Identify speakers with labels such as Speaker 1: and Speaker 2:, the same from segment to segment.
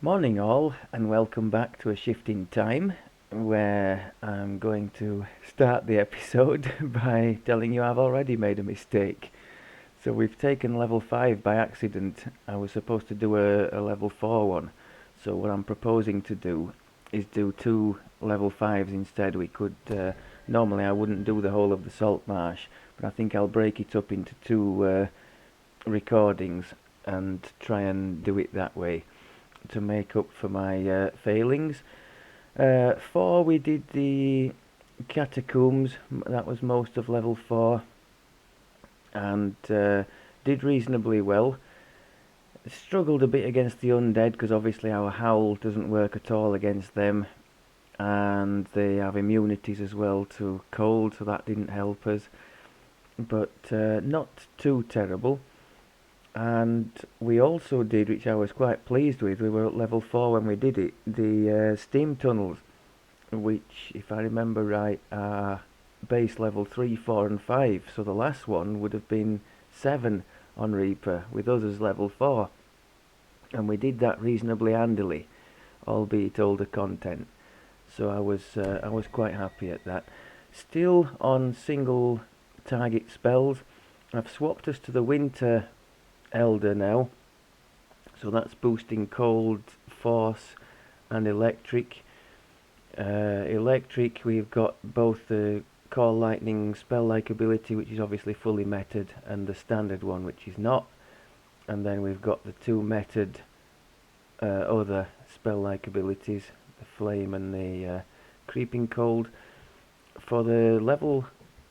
Speaker 1: Morning all, and welcome back to A Shift in Time, where I'm going to start the episode by telling you I've already made a mistake. So we've taken level 5 by accident. I was supposed to do a level 4 one. So what I'm proposing to do is do two level 5s instead. Normally I wouldn't do the whole of the Saltmarsh, but I think I'll break it up into two recordings and try and do it that way to make up for my failings. 4 we did the catacombs, that was most of level 4, and did reasonably well. Struggled a bit against the undead because obviously our howl doesn't work at all against them, and they have immunities as well to cold, so that didn't help us, but not too terrible. And we also did, which I was quite pleased with, we were at level 4 when we did it, the steam tunnels, which, if I remember right, are base level 3, 4 and 5. So the last one would have been 7 on Reaper, with us as level 4. And we did that reasonably handily, albeit older content. So I was quite happy at that. Still on single target spells, I've swapped us to the Winter Elder now, so that's boosting cold, force and electric. Electric, we've got both the core lightning spell like ability, which is obviously fully meted, and the standard one, which is not. And then we've got the two meted other spell like abilities, the flame and the creeping cold. For the level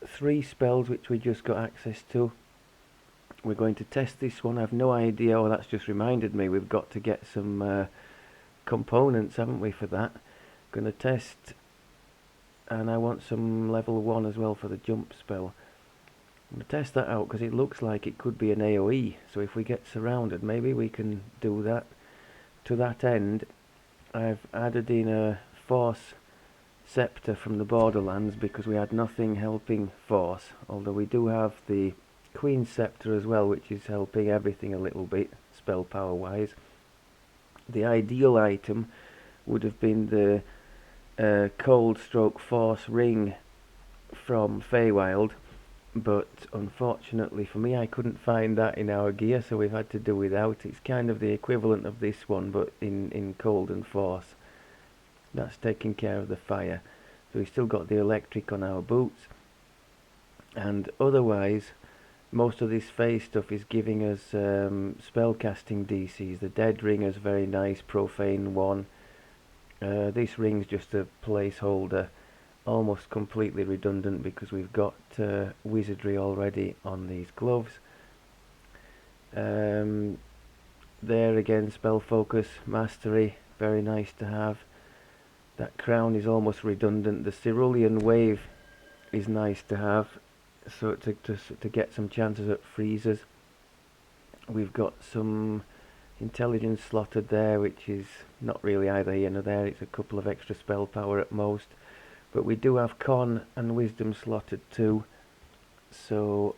Speaker 1: 3 spells, which we just got access to, we're going to test this one. I've no idea. Oh, that's just reminded me. We've got to get some components, haven't we, for that? Going to test, and I want some level 1 as well for the jump spell. I'm going to test that out because it looks like it could be an AoE. So if we get surrounded, maybe we can do that. To that end, I've added in a force scepter from the Borderlands because we had nothing helping force. Although we do have the Queen's Scepter as well, which is helping everything a little bit, spell power wise. The ideal item would have been the Cold Stroke Force Ring from Feywild, but unfortunately for me I couldn't find that in our gear, so we've had to do without. It's kind of the equivalent of this one, but in cold and force. That's taking care of the fire. So we've still got the electric on our boots, and otherwise most of this phase stuff is giving us spellcasting DCs. The Dead Ring is very nice, Profane 1. This ring's just a placeholder, almost completely redundant because we've got Wizardry already on these gloves. There again, Spell Focus, Mastery, very nice to have. That crown is almost redundant. The Cerulean Wave is nice to have, so to get some chances at freezers. We've got some intelligence slotted there, which is not really either here nor there. It's a couple of extra spell power at most, but we do have con and wisdom slotted too, so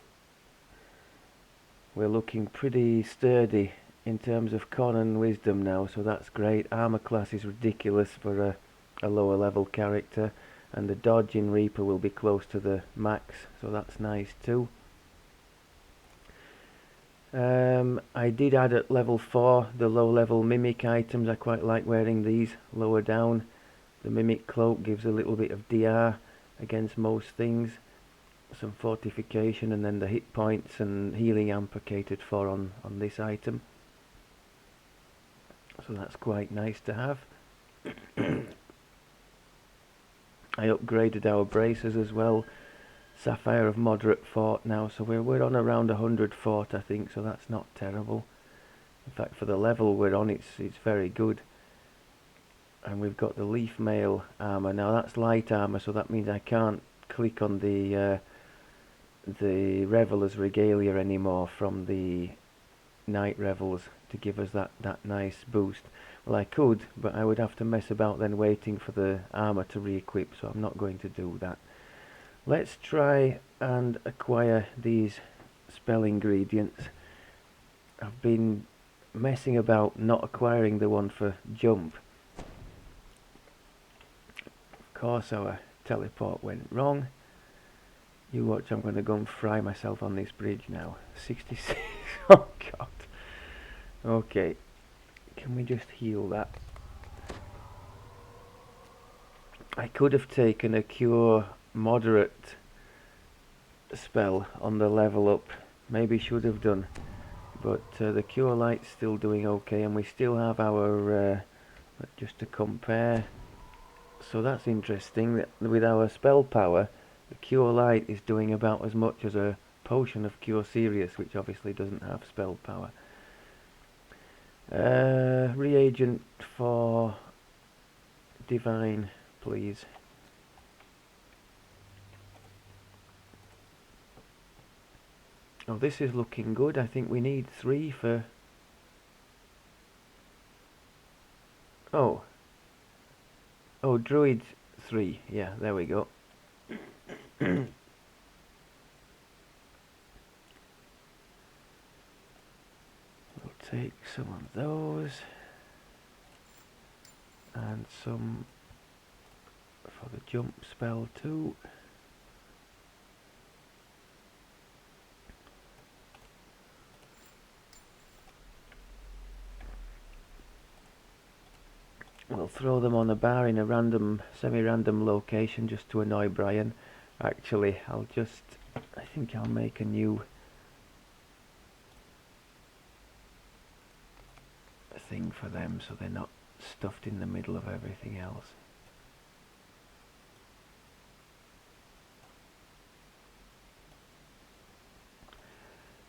Speaker 1: we're looking pretty sturdy in terms of con and wisdom now, so that's great. Armor class is ridiculous for a lower level character, and the dodge in Reaper will be close to the max, so that's nice too. I did add at level 4 the low level mimic items. I quite like wearing these lower down. The mimic cloak gives a little bit of DR against most things, some fortification, and then the hit points and healing amp catered for on this item, so that's quite nice to have. I upgraded our bracers as well. Sapphire of moderate fort now, so we're on around 100 fort I think, so that's not terrible. In fact, for the level we're on, it's very good. And we've got the leaf mail armor now. That's light armor, so that means I can't click on the Reveler's Regalia anymore from the Night Revels to give us that nice boost. Well, I could, but I would have to mess about then waiting for the armor to re-equip, so I'm not going to do that. Let's try and acquire these spell ingredients. I've been messing about not acquiring the one for jump. Of course our teleport went wrong. You watch, I'm going to go and fry myself on this bridge now. 66. Oh god. Okay. Can we just heal that? I could have taken a cure moderate spell on the level up. Maybe should have done. But the cure light's still doing okay, and we still have our just to compare. So that's interesting that with our spell power, the cure light is doing about as much as a potion of cure serious, which obviously doesn't have spell power. Reagent for divine, please. Oh, this is looking good. I think we need 3 for... Oh, Druid 3. Yeah, there we go. We'll take some of those. And some for the jump spell too. We'll throw them on a bar in a random, semi-random location just to annoy Brian. Actually, I think I'll make a new thing for them so they're not stuffed in the middle of everything else.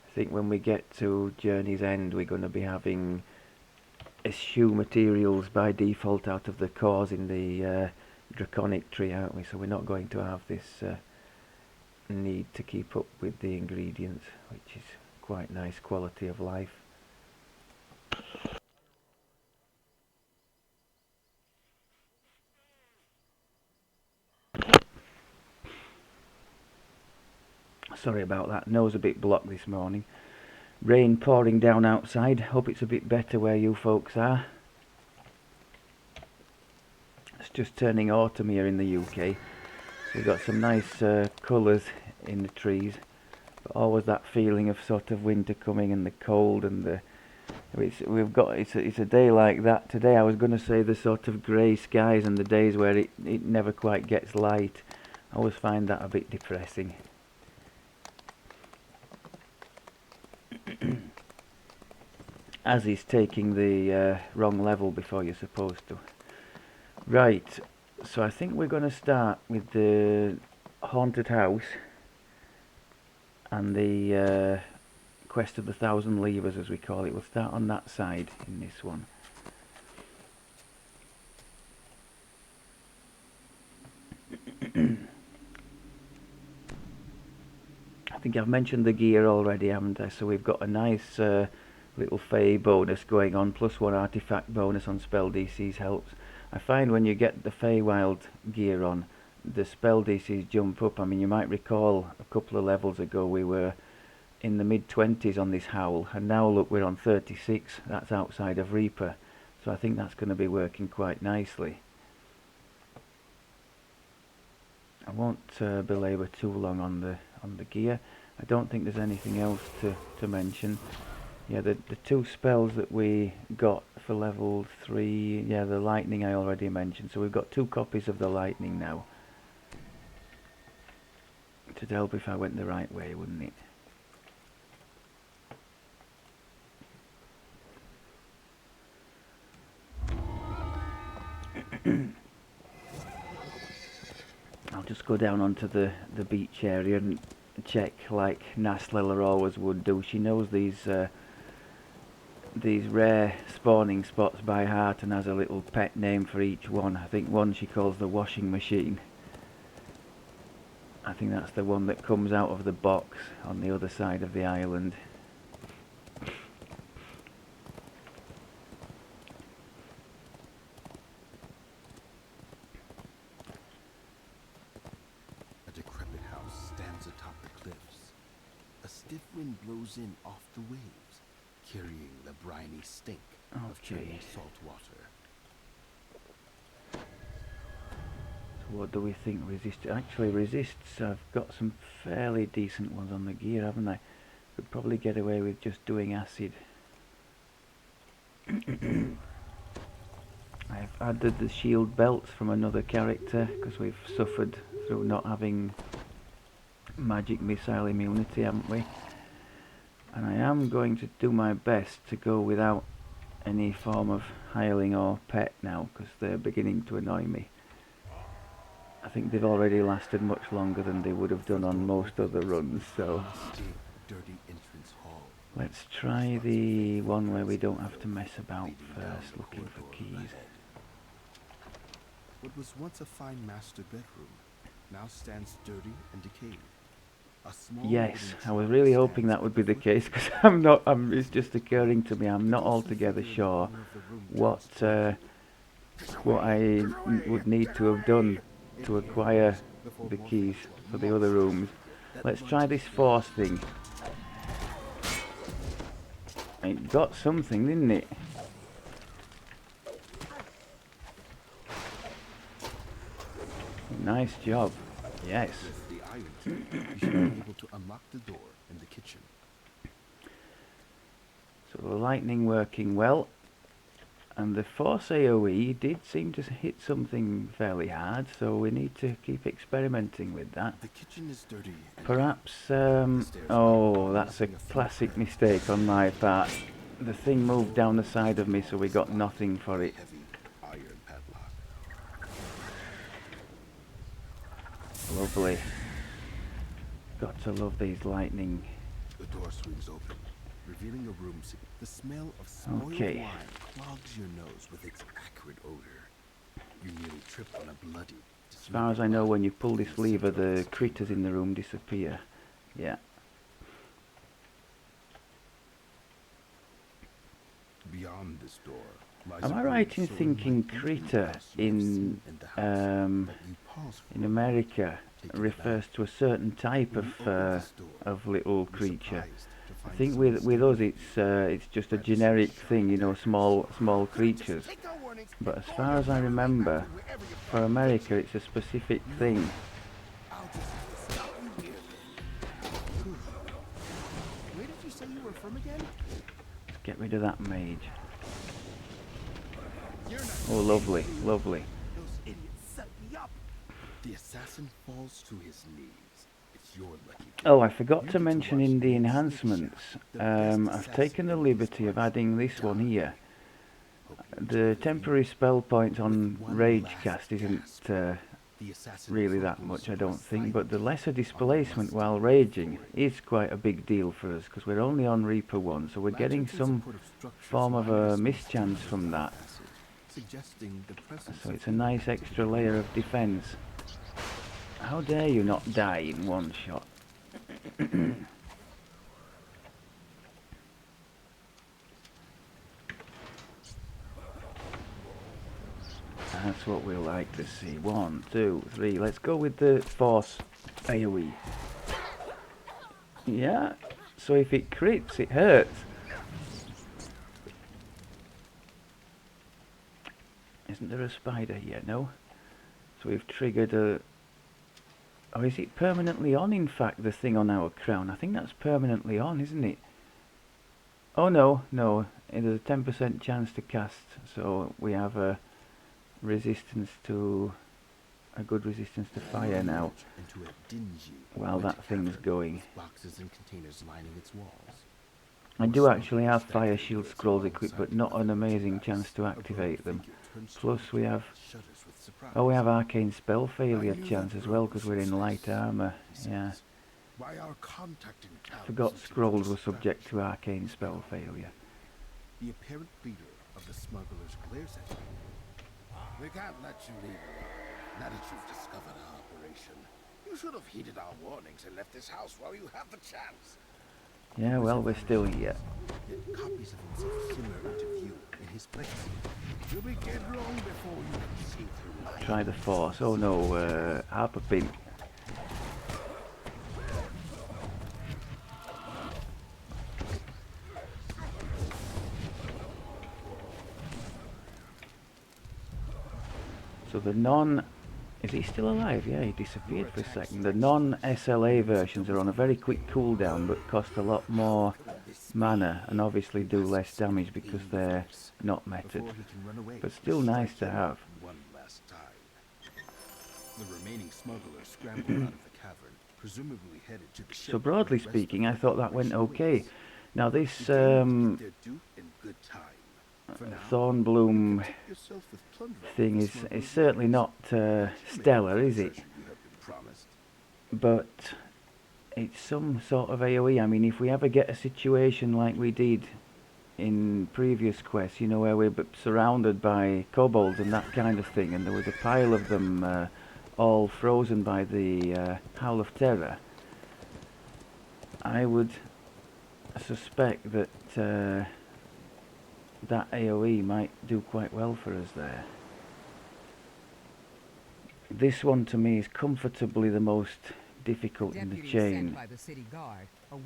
Speaker 1: I think when we get to Journey's End, we're going to be having eschew materials by default out of the cores in the draconic tree, aren't we? So we're not going to have this need to keep up with the ingredients, which is quite nice quality of life. Sorry about that, nose a bit blocked this morning. Rain pouring down outside. Hope it's a bit better where you folks are. It's just turning autumn here in the UK. So we've got some nice colours in the trees, but always that feeling of sort of winter coming and the cold and the... It's a day like that today. I was going to say the sort of grey skies and the days where it never quite gets light. I always find that a bit depressing. As is taking the wrong level before you're supposed to. Right, so I think we're going to start with the haunted house and the quest of the 1,000 levers, as we call it. We'll start on that side in this one. I think I've mentioned the gear already, haven't I? So we've got a nice little Fey bonus going on, plus 1 artifact bonus on spell DCs helps. I find when you get the Feywild gear on, the spell DCs jump up. I mean, you might recall a couple of levels ago we were in the mid-20s on this Howl, and now look, we're on 36. That's outside of Reaper, so I think that's going to be working quite nicely. I won't belabor too long on the gear. I don't think there's anything else to mention. Yeah, the 2 spells that we got for level 3, yeah, the lightning I already mentioned. So we've got 2 copies of the lightning now. It'd help if I went the right way, wouldn't it? I'll just go down onto the beach area and check like Naslila always would do. She knows these rare spawning spots by heart and has a little pet name for each one. I think one she calls the washing machine. I think that's the one that comes out of the box on the other side of the island.
Speaker 2: A decrepit house stands atop the cliffs. A stiff wind blows in off the waves, carrying the briny stink of
Speaker 1: Okay.
Speaker 2: churning salt water.
Speaker 1: So what do we think actually resists? I've got some fairly decent ones on the gear, haven't I? Could probably get away with just doing acid. I've added the shield belts from another character because we've suffered through not having magic missile immunity, haven't we? And I am going to do my best to go without any form of hireling or pet now because they're beginning to annoy me. I think they've already lasted much longer than they would have done on most other runs, so let's try the one where we don't have to mess about first, looking for keys.
Speaker 2: What was once a fine master bedroom now stands dirty and decayed.
Speaker 1: Yes, I was really hoping that would be the case because it's just occurring to me I'm not altogether sure what I would need to have done to acquire the keys for the other rooms. Let's try this force thing. It got something, didn't it? Nice job. Yes.
Speaker 2: With the iron key, you should be able to unlock the door in the kitchen.
Speaker 1: So the lightning working well, and the force AoE did seem to hit something fairly hard, so we need to keep experimenting with that.
Speaker 2: The kitchen is dirty.
Speaker 1: Perhaps, oh, that's a classic mistake on my part. The thing moved down the side of me, so we got nothing for it.
Speaker 2: Heavy iron padlock.
Speaker 1: Lovely. Got to love these lightning.
Speaker 2: The door swings open, revealing a room. The smell of spoiled
Speaker 1: Okay.
Speaker 2: wine clogs your nose with its acrid odor. You nearly trip on a bloody.
Speaker 1: As far as I know, when you pull this lever, the critters in the room disappear. Yeah.
Speaker 2: Beyond this door lies
Speaker 1: Am
Speaker 2: a
Speaker 1: I
Speaker 2: room
Speaker 1: right in
Speaker 2: so
Speaker 1: thinking
Speaker 2: unlike anything
Speaker 1: critter
Speaker 2: else you have
Speaker 1: in
Speaker 2: seen the house that you pause
Speaker 1: in
Speaker 2: for
Speaker 1: America
Speaker 2: Take it
Speaker 1: refers
Speaker 2: back.
Speaker 1: to a certain type
Speaker 2: When you open this door,
Speaker 1: of little
Speaker 2: you're
Speaker 1: creature?
Speaker 2: surprised to
Speaker 1: I
Speaker 2: find
Speaker 1: think
Speaker 2: someone
Speaker 1: with us
Speaker 2: standing
Speaker 1: it's just a generic thing, you know, small creatures. But as far as I remember, for America it's a specific thing.
Speaker 2: I'll just stop you here. Where did you say you were from again?
Speaker 1: Let's get rid of that mage.
Speaker 2: You're not.
Speaker 1: Oh, lovely, lovely.
Speaker 2: Those idiots set me up. The assassin falls to his knees. It's your lucky day.
Speaker 1: Oh, I forgot
Speaker 2: You
Speaker 1: to
Speaker 2: get
Speaker 1: mention
Speaker 2: watch
Speaker 1: in the
Speaker 2: me sneak
Speaker 1: enhancements,
Speaker 2: shot the best
Speaker 1: I've taken the
Speaker 2: assassin in
Speaker 1: liberty of
Speaker 2: history.
Speaker 1: adding this one here.
Speaker 2: Hope you enjoy
Speaker 1: The
Speaker 2: the
Speaker 1: temporary spell point on
Speaker 2: With one
Speaker 1: rage
Speaker 2: last
Speaker 1: cast isn't
Speaker 2: gasp, the assassin
Speaker 1: really that
Speaker 2: crumples
Speaker 1: much, I don't think, but the
Speaker 2: silently
Speaker 1: lesser
Speaker 2: on the
Speaker 1: displacement
Speaker 2: musty
Speaker 1: while
Speaker 2: wood
Speaker 1: raging
Speaker 2: floor.
Speaker 1: is quite a big deal for us because we're only on Reaper 1, so we're getting
Speaker 2: Lanterns
Speaker 1: some
Speaker 2: support structures
Speaker 1: form of
Speaker 2: line
Speaker 1: a
Speaker 2: this
Speaker 1: mischance
Speaker 2: mysterious
Speaker 1: from that.
Speaker 2: passage, suggesting the presence
Speaker 1: So
Speaker 2: of
Speaker 1: it's a nice extra layer of defense. How dare you not die in one shot? That's what we like to see. 1, 2, 3. Let's go with the force AoE. Yeah, so if it crits, it hurts. Isn't there a spider here? No? So we've triggered a... Oh, is it permanently on, in fact, the thing on our crown? I think that's permanently on, isn't it? Oh, no, no. There's a 10% chance to cast, so we have a resistance to... a good resistance to fire now.
Speaker 2: into a dingy
Speaker 1: While that thing's
Speaker 2: cavern
Speaker 1: going.
Speaker 2: with boxes and containers lining its walls.
Speaker 1: I do actually have fire shield scrolls equipped, but not an amazing chance to activate them. Plus we have... Oh, we have arcane spell failure chance as well, because we're in light armour. Yeah. I forgot scrolls were subject to arcane spell failure.
Speaker 2: The apparent leader of the smugglers glares at you. We can't let you leave alone, now that you've discovered our operation. You should have heeded our warnings and left this house while you have the chance.
Speaker 1: Yeah, well, we're still here.
Speaker 2: Yet copies of himself simmer into view in his place. You'll be dead long before you can see through.
Speaker 1: Try the force. Oh no, Harper Pin. So the non... Is he still alive? Yeah, he disappeared for a second. The non-SLA versions are on a very quick cooldown but cost a lot more mana and obviously do less damage because they're not meted. But still nice to have.
Speaker 2: One last time. The remaining smugglers scrambled out of the cavern, presumably headed to the ship.
Speaker 1: So broadly speaking, I thought that went okay. Now this Thornbloom thing is certainly not stellar, is it? But it's some sort of AoE. I mean, if we ever get a situation like we did in previous quests, you know, where we're surrounded by kobolds and that kind of thing, and there was a pile of them all frozen by the Howl of Terror, I would suspect that that AoE might do quite well for us there. This one to me is comfortably the most difficult in the chain,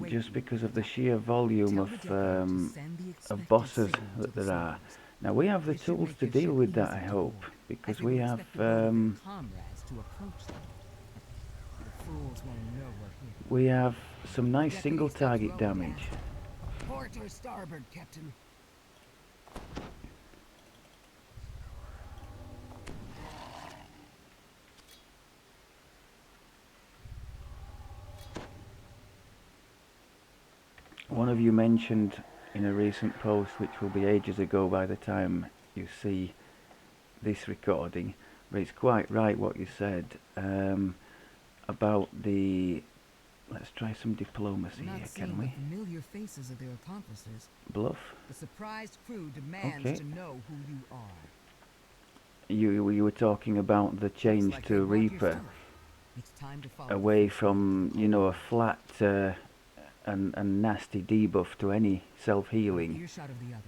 Speaker 1: just because of the sheer volume of bosses that there are. Now we have the tools to deal with that, I hope, because we have some nice single target damage.
Speaker 2: Port or starboard, Captain?
Speaker 1: One of you mentioned in a recent post, which will be ages ago by the time you see this recording, but it's quite right what you said about the... Let's try some diplomacy here, can we?
Speaker 3: Familiar faces of their accomplices.
Speaker 1: Bluff.
Speaker 3: The surprised crew demands to know who you are.
Speaker 1: You were talking about the change to Reaper, away from, you know, a flat and nasty debuff to any self-healing,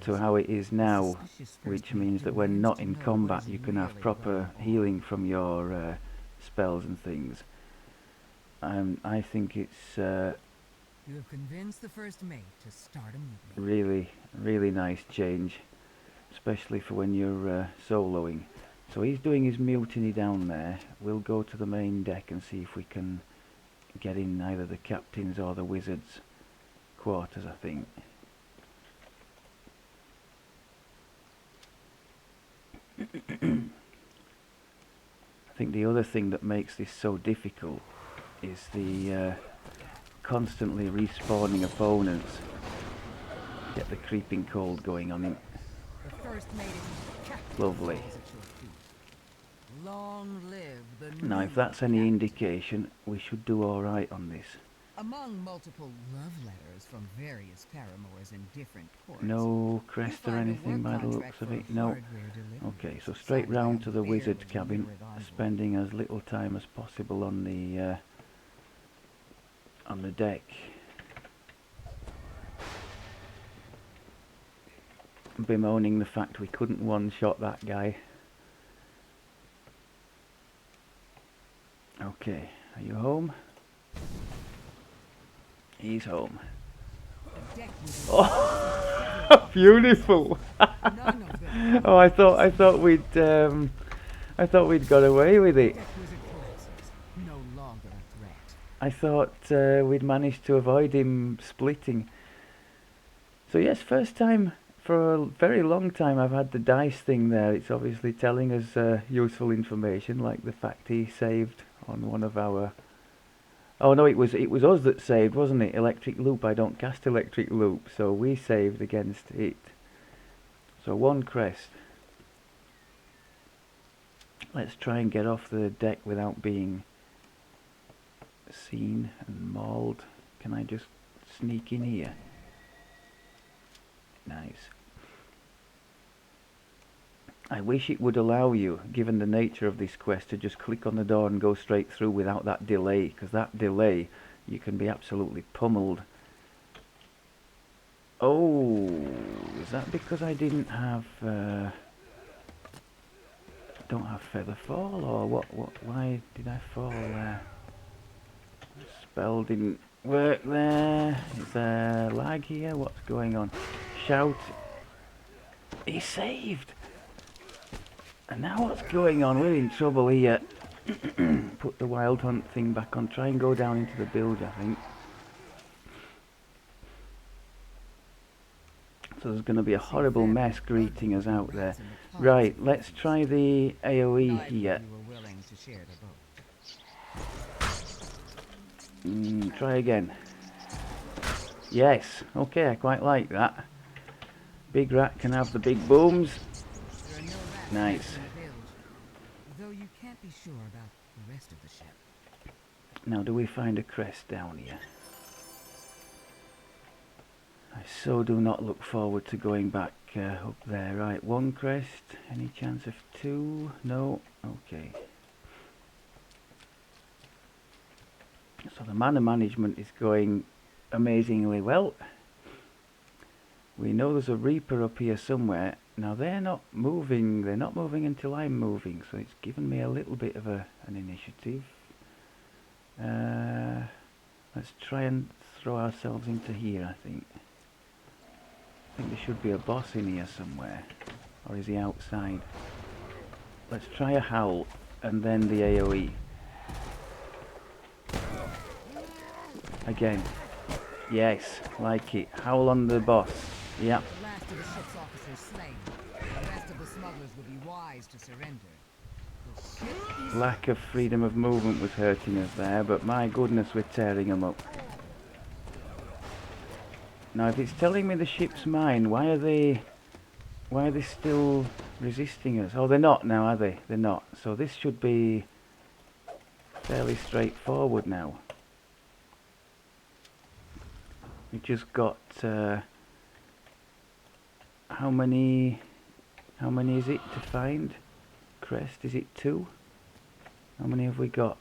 Speaker 1: to how it is now, which means that when not in combat you can have proper healing from your spells and things. I think it's
Speaker 3: you have convinced the first mate to start immediately.
Speaker 1: really, really nice change, especially for when you're soloing. So he's doing his mutiny down there. We'll go to the main deck and see if we can get in either the captain's or the wizard's quarters, I think. I think the other thing that makes this so difficult is the constantly respawning opponents. Get the creeping cold going on him. Lovely.
Speaker 3: Long live the
Speaker 1: now if that's any indication, we should do alright on this.
Speaker 3: Among multiple love letters from various paramours in different ports.
Speaker 1: No crest or anything by the looks of it, no. Okay, so straight round to the wizard's cabin, spending as little time as possible on the deck. Bemoaning the fact we couldn't one-shot that guy. Okay, are you home? He's home. Oh, beautiful! Oh, I thought we'd got away with it. I thought we'd managed to avoid him splitting. So yes, first time for a very long time I've had the dice thing there. It's obviously telling us useful information, like the fact he saved on one of our... Oh no, it was us that saved, wasn't it? Electric Loop. I don't cast Electric Loop, so we saved against it. So one crest. Let's try and get off the deck without being seen and mauled. Can I just sneak in here? Nice. I wish it would allow you, given the nature of this quest, to just click on the door and go straight through without that delay, because that delay, you can be absolutely pummeled. Oh, is that because I didn't have don't have feather fall, or what why did I fall there? Spell didn't work there. Is there lag here? What's going on? Shout. He saved. And now what's going on? We're in trouble here. Put the wild hunt thing back on. Try and go down into the bilge, I think. So there's going to be a horrible mess greeting us out there. Right, let's try the AoE here. Try again. Yes, okay, I quite like that. Big rat can have the big booms. Nice.
Speaker 3: Though you can't be sure about the rest of the ship.
Speaker 1: Now, do we find a crest down here? I so do not look forward to going back up there. Right, one crest. Any chance of two? No? Okay. So the mana management is going amazingly well. We know there's a Reaper up here somewhere. Now they're not moving until I'm moving, so it's given me a little bit of an initiative. Let's try and throw ourselves into here, I think. I think there should be a boss in here somewhere. Or is he outside? Let's try a howl and then the AoE. Again. Yes, like it. Howl on the boss. Yep.
Speaker 3: The last of the ship's officers slain. The rest of the smugglers would be wise to surrender. The ship is
Speaker 1: Lack of freedom of movement was hurting us there, but my goodness, we're tearing them up. Now, if it's telling me the ship's mine, why are they still resisting us? Oh, they're not now, are they? They're not. So this should be fairly straightforward now. We just got how many is it to find? Crest, is it 2? How many have we got?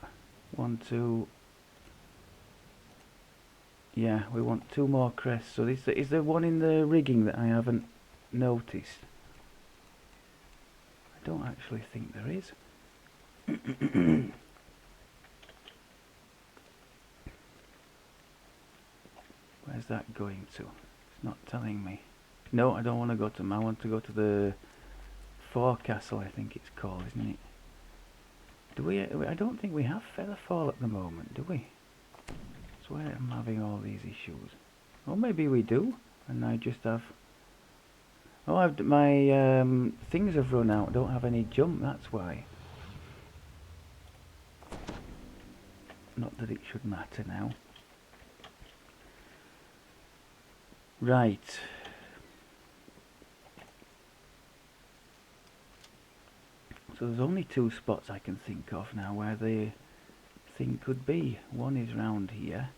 Speaker 1: 1, 2. Yeah, we want 2 more crests. So is there one in the rigging that I haven't noticed? I don't actually think there is. Where's that going to? It's not telling me. No, I don't want to go to them. I want to go to the forecastle, I think it's called, isn't it? Do we? I don't think we have Featherfall at the moment, do we? That's why I'm having all these issues. Or maybe we do, and I just have... Oh, my things have run out. I don't have any jump, that's why. Not that it should matter now. Right. So there's only 2 spots I can think of now where the thing could be. One is round here.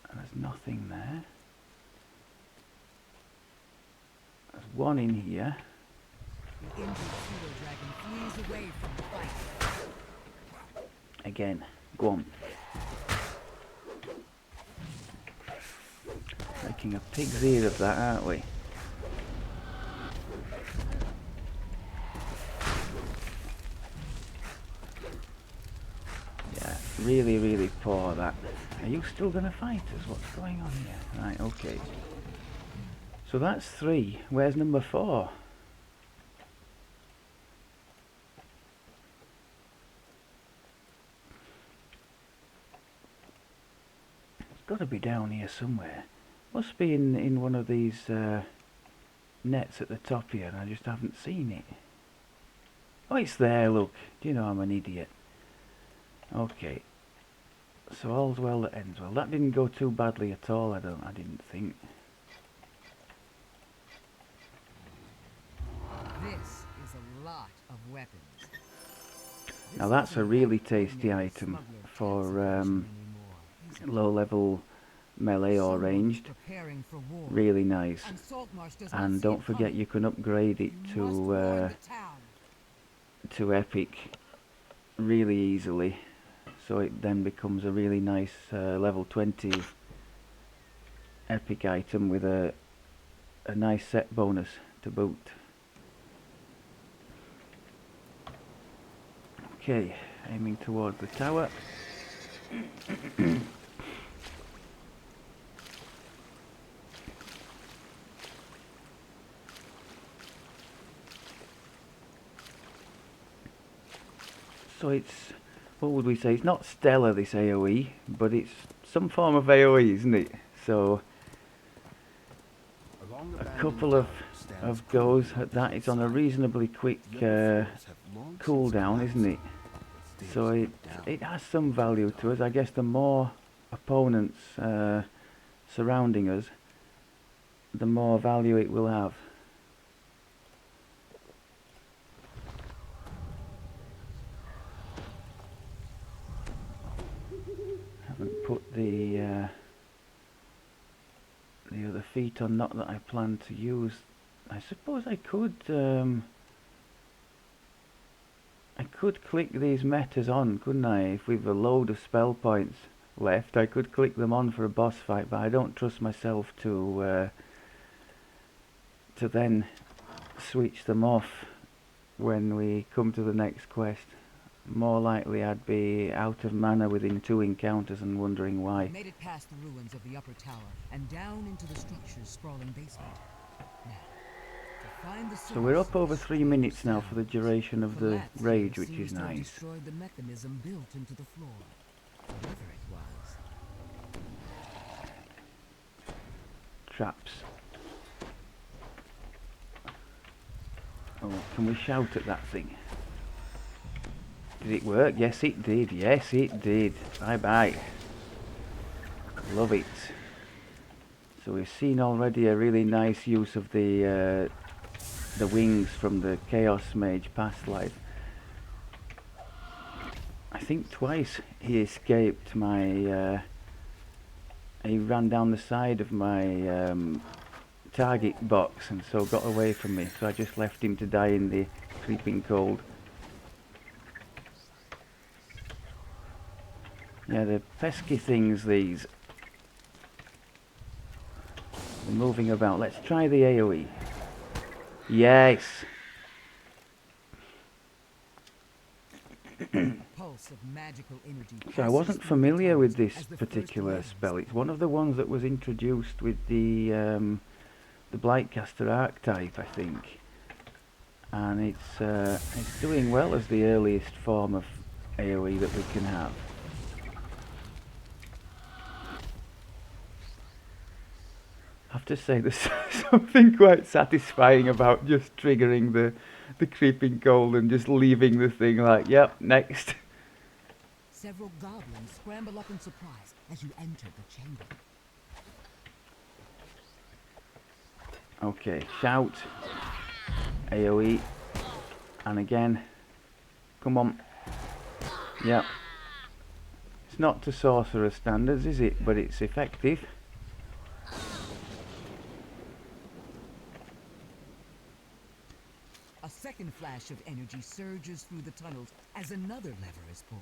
Speaker 1: And there's nothing there. There's one in here.
Speaker 3: the injured pseudo-dragon flees away from the fight.
Speaker 1: Again. Go on. Making a pig's ear of that, aren't we? Yeah, really, really poor that. Are you still going to fight us? What's going on here? Right, okay. So that's 3. Where's number 4? It's got to be down here somewhere. Must be in one of these nets at the top here, and I just haven't seen it. Oh, it's there, look. Do you know I'm an idiot? Okay. So all's well that ends well. That didn't go too badly at all, I didn't think.
Speaker 3: This is a lot of weapons.
Speaker 1: Now that's a really tasty item for low-level melee or ranged. Really nice. And don't forget you can upgrade it to epic really easily. So it then becomes a really nice level 20 epic item with a nice set bonus to boot. Okay, aiming towards the tower. So it's, what would we say? It's not stellar, this AoE, but it's some form of AoE, isn't it? So
Speaker 2: Along
Speaker 1: a
Speaker 2: abandoned
Speaker 1: couple
Speaker 2: ground stands
Speaker 1: of goes at that.
Speaker 2: cornfield
Speaker 1: It's on a
Speaker 2: site.
Speaker 1: reasonably quick
Speaker 2: The upper floors have long since
Speaker 1: cooldown, isn't it?
Speaker 2: collapsed, but
Speaker 1: So
Speaker 2: stairs
Speaker 1: it
Speaker 2: lead down.
Speaker 1: it has some value to us. I guess the more opponents surrounding us, the more value it will have. Haven't put the other feat on, not that I plan to use. I suppose I could click these metas on, couldn't I? If we've a load of spell points left, I could click them on for a boss fight, but I don't trust myself to then switch them off when we come to the next quest. More likely I'd be out of mana within 2 encounters and wondering why.
Speaker 3: We made it past the ruins of the upper tower and down into the structure's sprawling basement. Now, to find the
Speaker 1: So we're
Speaker 3: source
Speaker 1: up
Speaker 3: of
Speaker 1: over
Speaker 3: this
Speaker 1: 3
Speaker 3: strange
Speaker 1: minutes now for the
Speaker 3: sound.
Speaker 1: duration of the
Speaker 3: Collapse
Speaker 1: rage,
Speaker 3: here
Speaker 1: which is
Speaker 3: seems to have
Speaker 1: nice.
Speaker 3: destroyed the mechanism built into the floor. Whatever it was.
Speaker 1: Traps. Oh, can we shout at that thing? Did it work? Yes it did. Yes it did. Bye bye. Love it. So we've seen already a really nice use of the wings from the Chaos Mage past life. I think twice he escaped my he ran down the side of my target box and so got away from me, so I just left him to die in the creeping cold. Yeah, they're pesky things, these. They're moving about. Let's try the AoE. Yes!
Speaker 3: Pulse of magical energy.
Speaker 1: So I
Speaker 3: passes
Speaker 1: wasn't
Speaker 3: through the
Speaker 1: familiar with
Speaker 3: towers
Speaker 1: this
Speaker 3: as the first
Speaker 1: particular
Speaker 3: waves
Speaker 1: spell. It's one of the ones that was introduced with the Blightcaster archetype, I think. And it's doing well as the earliest form of AoE that we can have. I have to say there's something quite satisfying about just triggering the creeping cold and just leaving the thing like, yep, next.
Speaker 3: Several goblins scramble up in surprise as you enter the chamber.
Speaker 1: Okay, shout, AoE, and again, come on, yep. It's not to sorcerer standards, is it? But it's effective.
Speaker 3: A second flash of energy surges through the tunnels as another lever is pulled.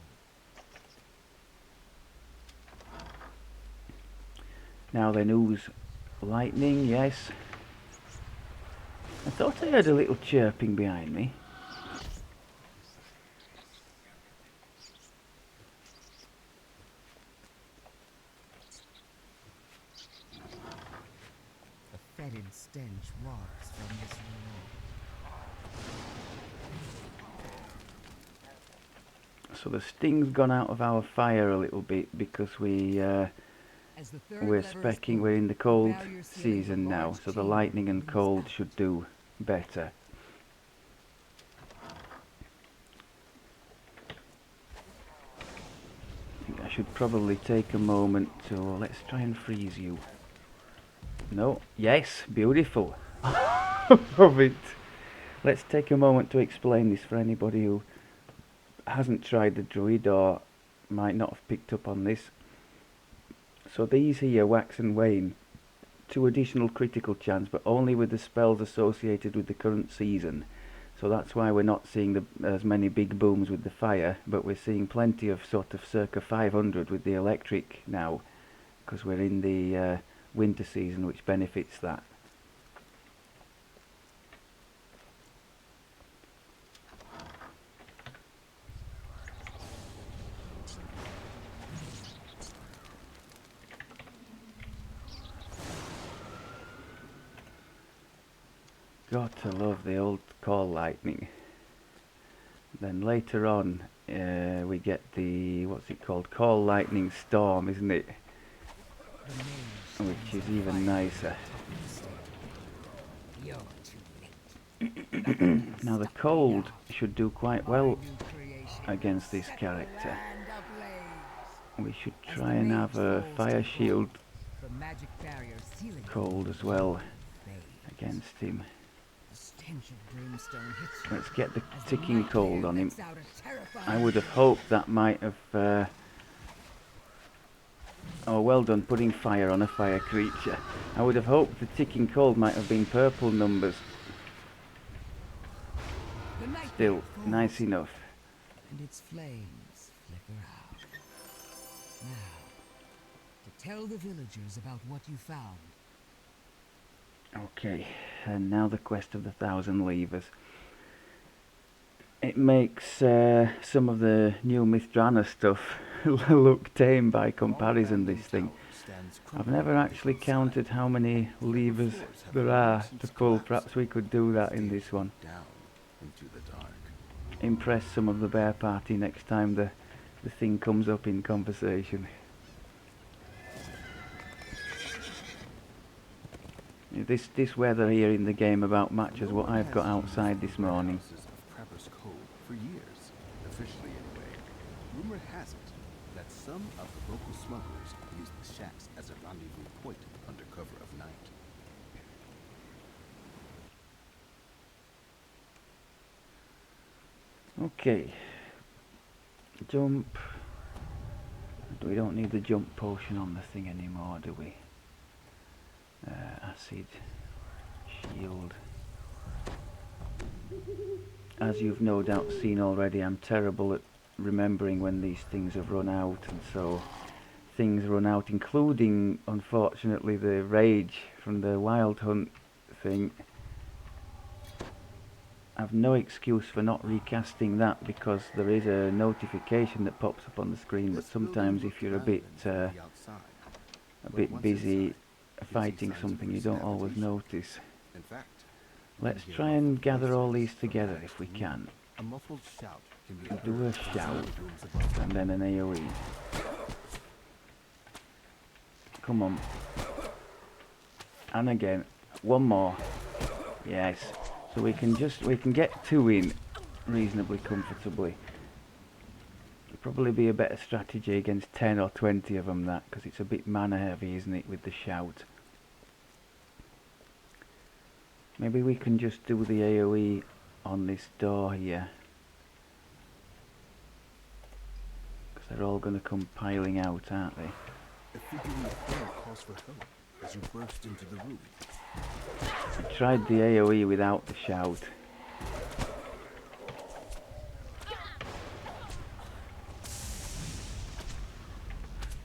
Speaker 1: Now then, ooze lightning, yes. I thought I heard a little chirping behind me.
Speaker 3: A fetid stench wafts from this room.
Speaker 1: So the sting's gone out of our fire a little bit because we're specking, we're in the cold season now, so the lightning and cold should do better. I think I should probably take a moment to, let's try and freeze you. No, yes, beautiful. Love it. Let's take a moment to explain this for anybody who hasn't tried the Druid or might not have picked up on this. So these here wax and wane, 2 additional critical chance, but only with the spells associated with the current season. So that's why we're not seeing as many big booms with the fire, but we're seeing plenty of sort of circa 500 with the electric now, because we're in the winter season, which benefits that. Got to love the old call lightning. Then later on, we get the, what's it called, Call Lightning Storm, isn't it?
Speaker 3: The mage
Speaker 1: Which
Speaker 3: stands
Speaker 1: is
Speaker 3: on
Speaker 1: even
Speaker 3: fire
Speaker 1: nicer.
Speaker 3: at the top of the stair. You're too late.
Speaker 1: Now the
Speaker 3: Stop me
Speaker 1: cold
Speaker 3: now.
Speaker 1: should do quite
Speaker 3: My
Speaker 1: well
Speaker 3: new creation
Speaker 1: against
Speaker 3: will
Speaker 1: this
Speaker 3: set the
Speaker 1: character.
Speaker 3: land ablaze.
Speaker 1: We should
Speaker 3: As
Speaker 1: try
Speaker 3: the
Speaker 1: and
Speaker 3: mage
Speaker 1: have a
Speaker 3: falls
Speaker 1: fire
Speaker 3: to the
Speaker 1: shield
Speaker 3: ground, the magic barrier sealing him
Speaker 1: cold as well
Speaker 3: fades.
Speaker 1: against him.
Speaker 3: The stench of brimstone hits you
Speaker 1: Let's get the
Speaker 3: as the
Speaker 1: ticking
Speaker 3: nightmare
Speaker 1: cold on him.
Speaker 3: lets out a terrifying
Speaker 1: I would have
Speaker 3: shriek.
Speaker 1: hoped that might have... oh, well done, putting fire on a fire creature. I would have hoped the ticking cold might have been purple numbers.
Speaker 3: The nightmare
Speaker 1: Still,
Speaker 3: falls,
Speaker 1: nice enough.
Speaker 3: and its flames flicker out. Now, to tell the villagers about what you found.
Speaker 1: Okay, and now the quest of the 1,000 levers. It makes some of the new Mithranna stuff look tame by comparison, this thing. I've never actually counted how many levers there are to pull. Perhaps we could do that in this one.
Speaker 2: Down into the dark.
Speaker 1: Impress some of the bear party next time the thing comes up in conversation. This weather here in the game about matches what I've got outside this morning.
Speaker 2: For years, officially anyway. Rumor has it that some of the local smugglers use the shacks as a rendezvous point under cover of night.
Speaker 1: Okay, jump. We don't need the jump potion on the thing anymore, do we? Acid, shield. As you've no doubt seen already, I'm terrible at remembering when these things have run out, and so things run out, including, unfortunately, the rage from the wild hunt thing. I've no excuse for not recasting that, because there is a notification that pops up on the screen, but sometimes if you're a bit busy fighting something, you don't always notice.
Speaker 2: In fact,
Speaker 1: Let's try and gather all these together if we can.
Speaker 2: a muffled shout can be
Speaker 1: Do a shout and then an AoE. Come on. And again, one more. Yes. So we can get 2 in reasonably comfortably. It'll probably be a better strategy against 10 or 20 of them, that, because it's a bit mana heavy, isn't it, with the shout. Maybe we can just do the AoE on this door here, because they're all going to come piling out, aren't they?
Speaker 2: A figure in the corner calls for help as you burst into the room.
Speaker 1: I tried the AoE without the shout.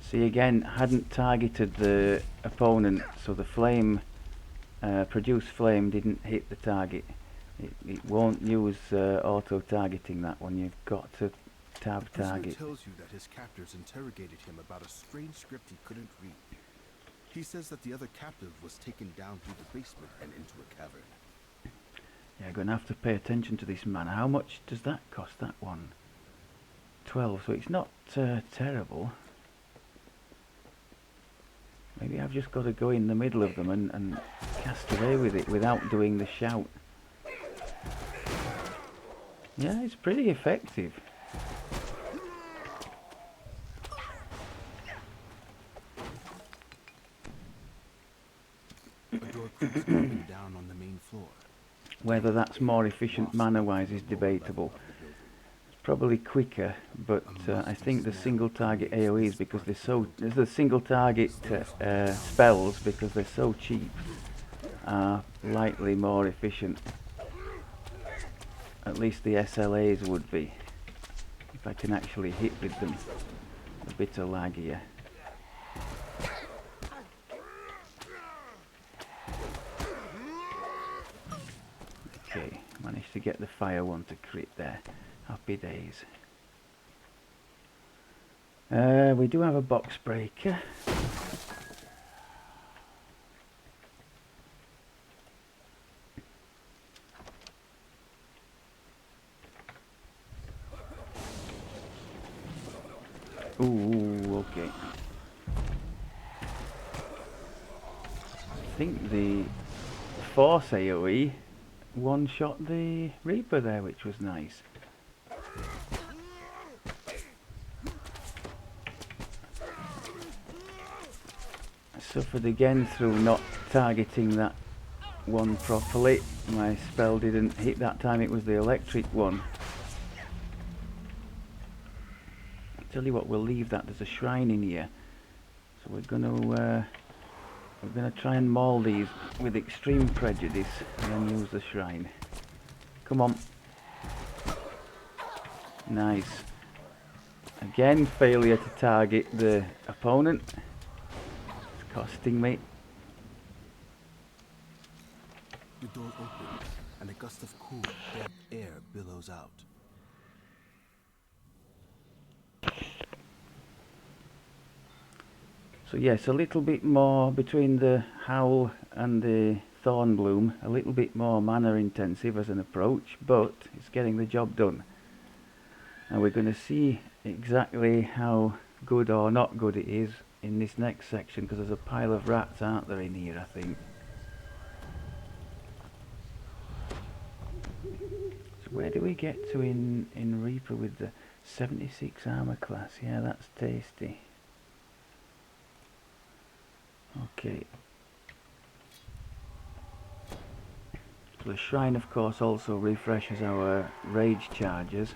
Speaker 1: See, again, hadn't targeted the opponent, so the flame, produced flame didn't hit the target. It won't use auto-targeting, that one. You've got to tab
Speaker 2: The prisoner
Speaker 1: target.
Speaker 2: tells you that his captors interrogated him about a strange script he couldn't read. He says that the other captive was taken down through the basement and into a cavern.
Speaker 1: Yeah, I'm going to have to pay attention to this mana. How much does that cost, that one? 12, so it's not terrible. Maybe I've just got to go in the middle of them and cast away with it without doing the shout. Yeah, it's pretty effective.
Speaker 2: A door creaks open down on the main floor.
Speaker 1: Whether that's more efficient mana-wise is debatable. It's probably quicker, but I think the single target AoEs, because they're so... the single target spells, because they're so cheap, are likely more efficient. At least the SLAs would be, if I can actually hit with them. A bit of lag here. Okay, managed to get the fire one to crit there. Happy days. We do have a box breaker. think the Force AoE one-shot the Reaper there, which was nice. Suffered again through not targeting that one properly. My spell didn't hit that time, it was the electric one. Tell you what, we'll leave that. There's a shrine in here, so we're gonna try and maul these with extreme prejudice and then use the shrine. Come on. Nice. Again, failure to target the opponent. It's costing me.
Speaker 2: The door opens, and a gust of cool, damp air billows out.
Speaker 1: So yes, a little bit more between the Howl and the Thornbloom, a little bit more mana intensive as an approach, but it's getting the job done. And we're going to see exactly how good or not good it is in this next section, because there's a pile of rats, aren't there, in here, I think. So where do we get to in Reaper with the 76 armor class? Yeah, that's tasty. Okay. So the shrine, of course, also refreshes our rage charges,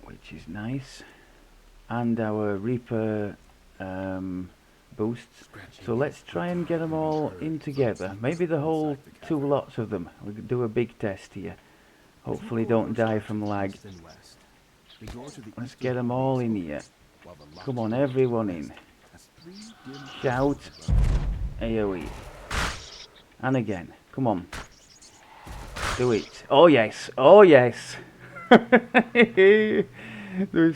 Speaker 1: which is nice, and our Reaper boosts. So let's try and get them all in together. Maybe the whole 2 lots of them. We'll do a big test here. Hopefully don't die from lag. Let's get them all in here. Come on, everyone in. Shout. AoE. And again. Come on. Do it. Oh yes. Oh yes. We've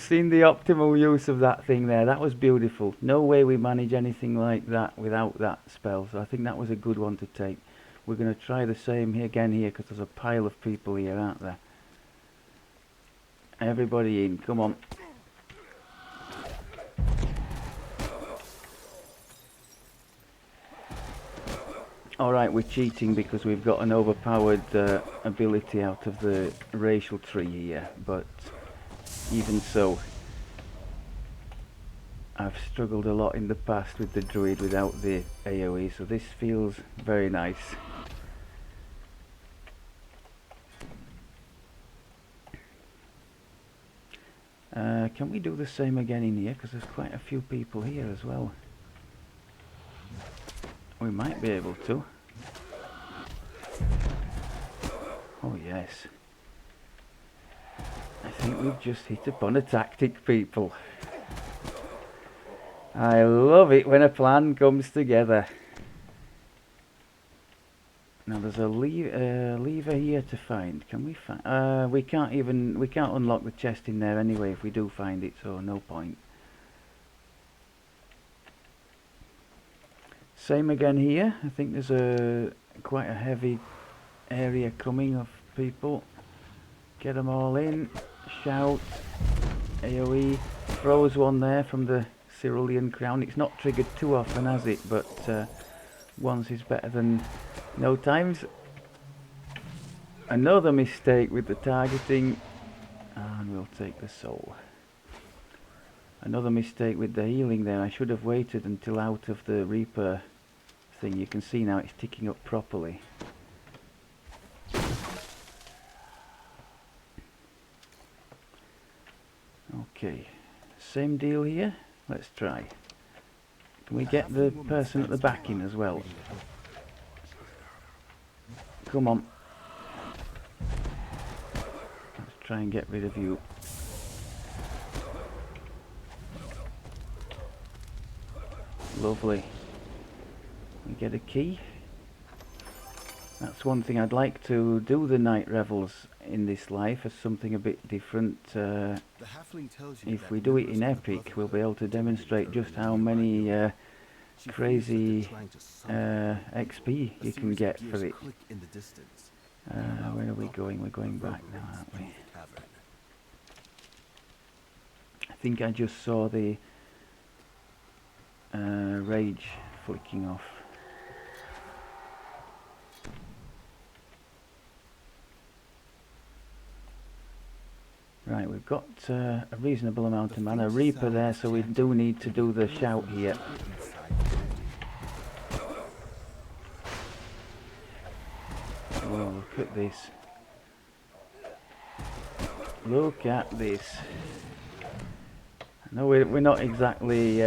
Speaker 1: seen the optimal use of that thing there. That was beautiful. No way we manage anything like that without that spell. So I think that was a good one to take. We're going to try the same again here, because there's a pile of people here, aren't there? Everybody in. Come on. Alright, we're cheating because we've got an overpowered ability out of the racial tree here, but even so, I've struggled a lot in the past with the Druid without the AoE, so this feels very nice. Can we do the same again in here, because there's quite a few people here as well. We might be able to. Oh yes. I think we've just hit upon a tactic, people. I love it when a plan comes together. Now there's a lever here to find. Can we find? We can't unlock the chest in there anyway if we do find it, so no point. Same again here. I think there's quite a heavy area coming of people. Get them all in. Shout. AoE. Throws one there from the Cerulean Crown. It's not triggered too often, has it? But once is better than no times. Another mistake with the targeting. And we'll take the soul. Another mistake with the healing there. I should have waited until out of the Reaper thing. You can see now it's ticking up properly. Okay, same deal here. Let's try. Can we get the person at the back in as well? Come on. Let's try and get rid of you. Lovely. We get a key. That's one thing I'd like to do, the night revels in this life, as something a bit different. If we do it in Epic, we'll be able to demonstrate just how many crazy XP you can get for it. Where are we going? We're going back now, aren't we? I think I just saw the rage flicking off. Right, we've got a reasonable amount of mana. Reaper there, so we do need to do the shout here. Oh, look at this. Look at this. No, we're not exactly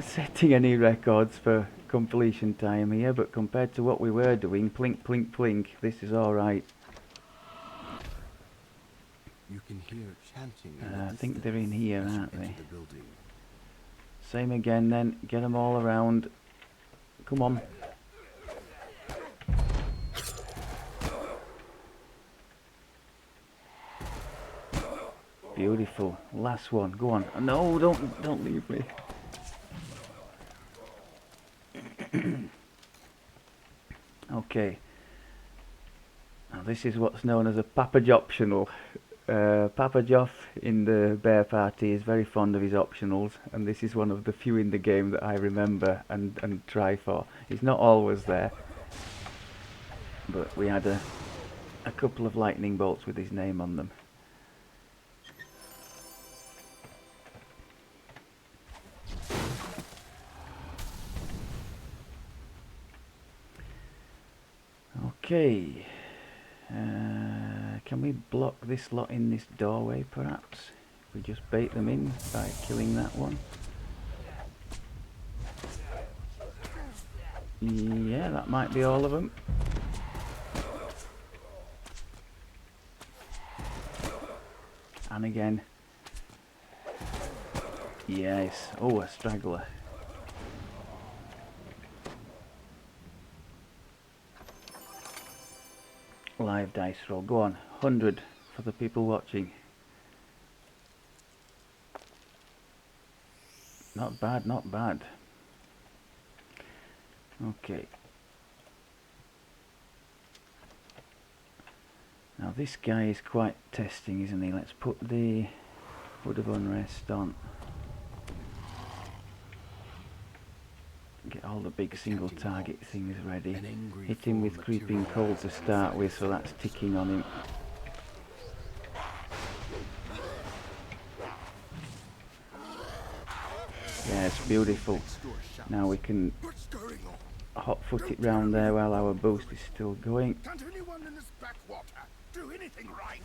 Speaker 1: setting any records for completion time here, but compared to what we were doing, plink, plink, plink, this is alright.
Speaker 2: You can hear chanting.
Speaker 1: I think they're in here, aren't they? Same again then, get them all around. Come on. Beautiful. Last one, go on. No, don't leave me. Okay. Now this is what's known as a Papage optional. Papa Joff in the bear party is very fond of his optionals, and this is one of the few in the game that I remember and try for. He's not always there, but we had a couple of lightning bolts with his name on them. Okay. Can we block this lot in this doorway perhaps? If we just bait them in by killing that one. Yeah, that might be all of them. And again. Yes. Oh, a straggler. Live dice roll. Go on. 100 for the people watching. Not bad, not bad. Okay. Now this guy is quite testing, isn't he? Let's put the Wood of Unrest on. Get all the big single target things ready. Hit him with Creeping Cold to start with, so that's ticking on him. Yeah, it's beautiful. Now we can hot foot it round there while our boost is still going.
Speaker 2: Can't anyone in this backwater do anything right?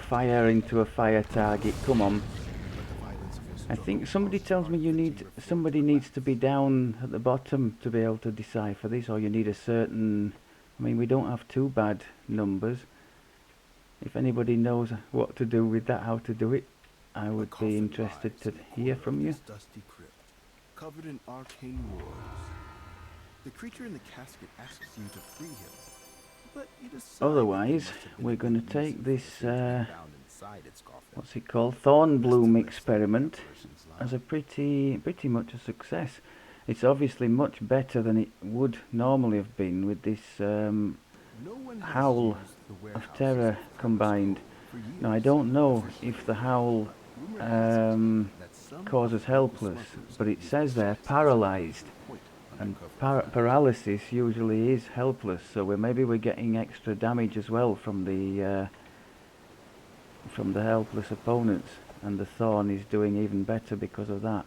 Speaker 1: Fire into a fire target, come on. I think somebody tells me somebody needs to be down at the bottom to be able to decipher this, or you need a certain, I mean we don't have too bad numbers. If anybody knows what to do with that, how to do it, I would be interested to hear from you.
Speaker 2: Dusty crypt, covered in arcane wards. The creature in the casket asks you to free him. But
Speaker 1: Otherwise, we're going to take this, what's it called, Thornbloom experiment as a pretty much a success. It's obviously much better than it would normally have been with this Howl of Terror combined. Now I don't know if the Howl causes helpless, but it says they're paralysed. And paralysis usually is helpless, so maybe we're getting extra damage as well from the helpless opponents, and the Thorn is doing even better because of that.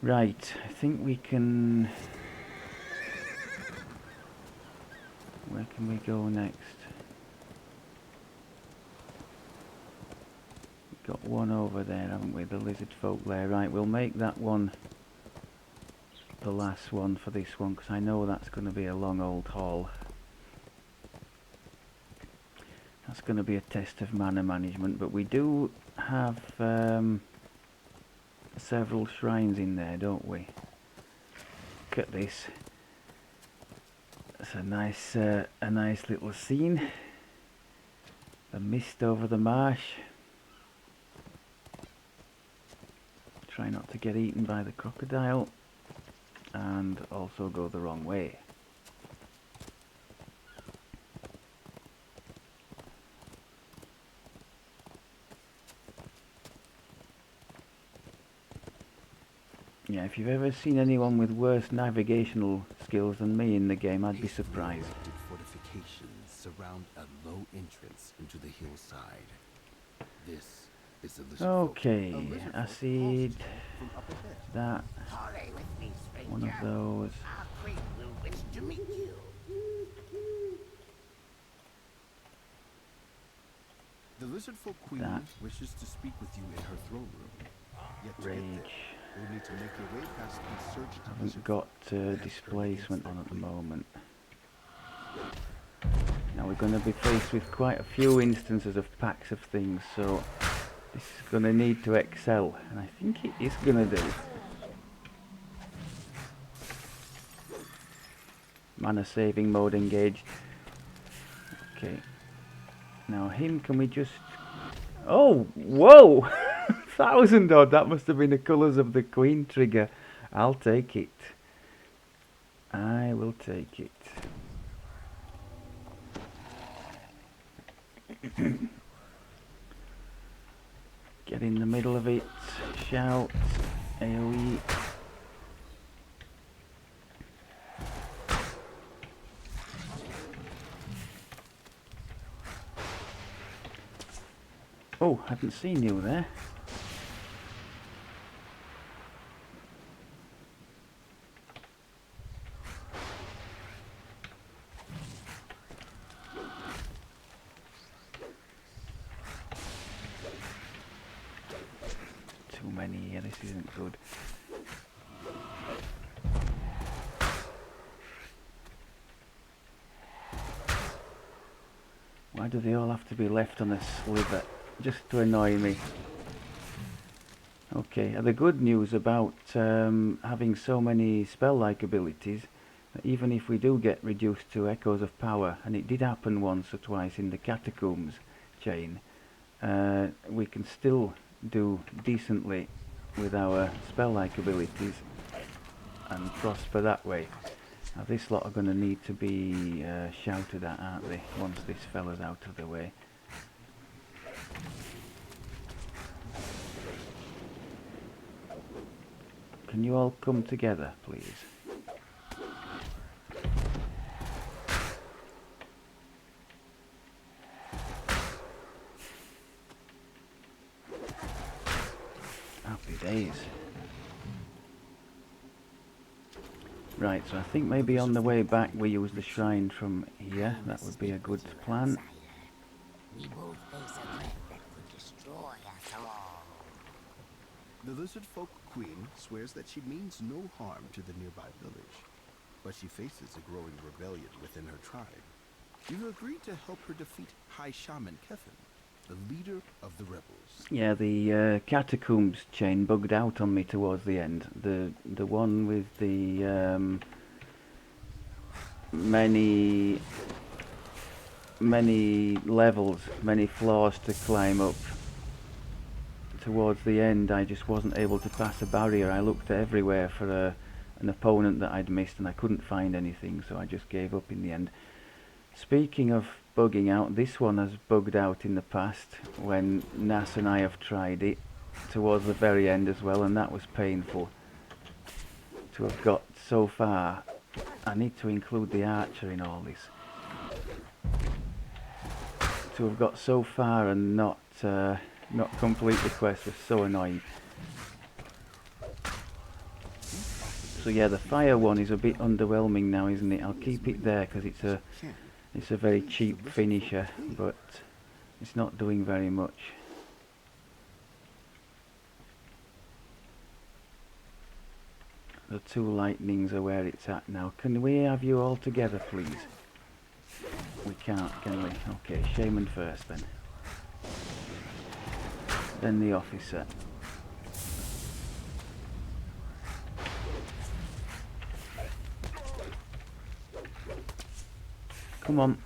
Speaker 1: Right, I think we can... Where can we go next? Got one over there, haven't we? The lizard folk there. Right, we'll make that one the last one for this one, because I know that's going to be a long old haul. That's going to be a test of mana management, but we do have several shrines in there, don't we? Look at this. It's a nice little scene. The mist over the marsh. try not to get eaten by the crocodile, and also go the wrong way. Yeah, if you've ever seen anyone with worse navigational skills than me in the game, I'd be surprised.
Speaker 2: Fortifications surround a low entrance into the hillside. This is the lizard folk.
Speaker 1: Okay,
Speaker 2: A lizard folk
Speaker 1: acid,
Speaker 2: also from up ahead.
Speaker 1: that,
Speaker 2: Parley with me, stranger.
Speaker 1: one of those.
Speaker 2: Our queen will wish to meet you. The lizard folk queen
Speaker 1: That.
Speaker 2: wishes to speak with you in her throne room. Yet to get there,
Speaker 1: Rage.
Speaker 2: you'll need to make your way past insurgent
Speaker 1: Haven't
Speaker 2: lizard
Speaker 1: got
Speaker 2: folk and turn
Speaker 1: displacement
Speaker 2: against
Speaker 1: on
Speaker 2: their
Speaker 1: at the
Speaker 2: queen.
Speaker 1: moment. Now we're going to be faced with quite a few instances of packs of things, so this is going to need to excel, and I think it is going to do. Mana saving mode engaged. Okay. Now him, can we just... Oh, whoa! 1,000 odd, that must have been the colours of the queen trigger. I'll take it. I will take it. Get in the middle of it, shout, AoE. Oh, hadn't seen you there. Too many here, this isn't good. Why do they all have to be left on a sliver? Just to annoy me. Okay, the good news about having so many spell-like abilities, even if we do get reduced to echoes of power, and it did happen once or twice in the catacombs chain, we can still do decently with our spell-like abilities and prosper that way. Now this lot are going to need to be shouted at, aren't they, once this fella's out of the way. Can you all come together, please? Happy days. Right, so I think maybe on the way back we use the shrine from here. That would be a good plan.
Speaker 4: We both face a threat that could destroy us all.
Speaker 2: The lizard folk queen swears that she means no harm to the nearby village, but she faces a growing rebellion within her tribe. You've agreed to help her defeat High Shaman Kevin, the leader of the rebels.
Speaker 1: Yeah, the catacombs chain bugged out on me towards the end. The one with the many levels, many floors to climb up. Towards the end, I just wasn't able to pass a barrier. I looked everywhere for an opponent that I'd missed, and I couldn't find anything, so I just gave up in the end. Speaking of bugging out, this one has bugged out in the past when Nas and I have tried it towards the very end as well, and that was painful to have got so far. I need to include the archer in all this. To have got so far and not complete the quest was so annoying. So yeah, the fire one is a bit underwhelming now, isn't it? I'll keep it there because it's a very cheap finisher, but it's not doing very much. The two lightnings are where it's at now. Can we have you all together, please? We can't, can we? Okay, Shaman first then. Then the officer. Come on.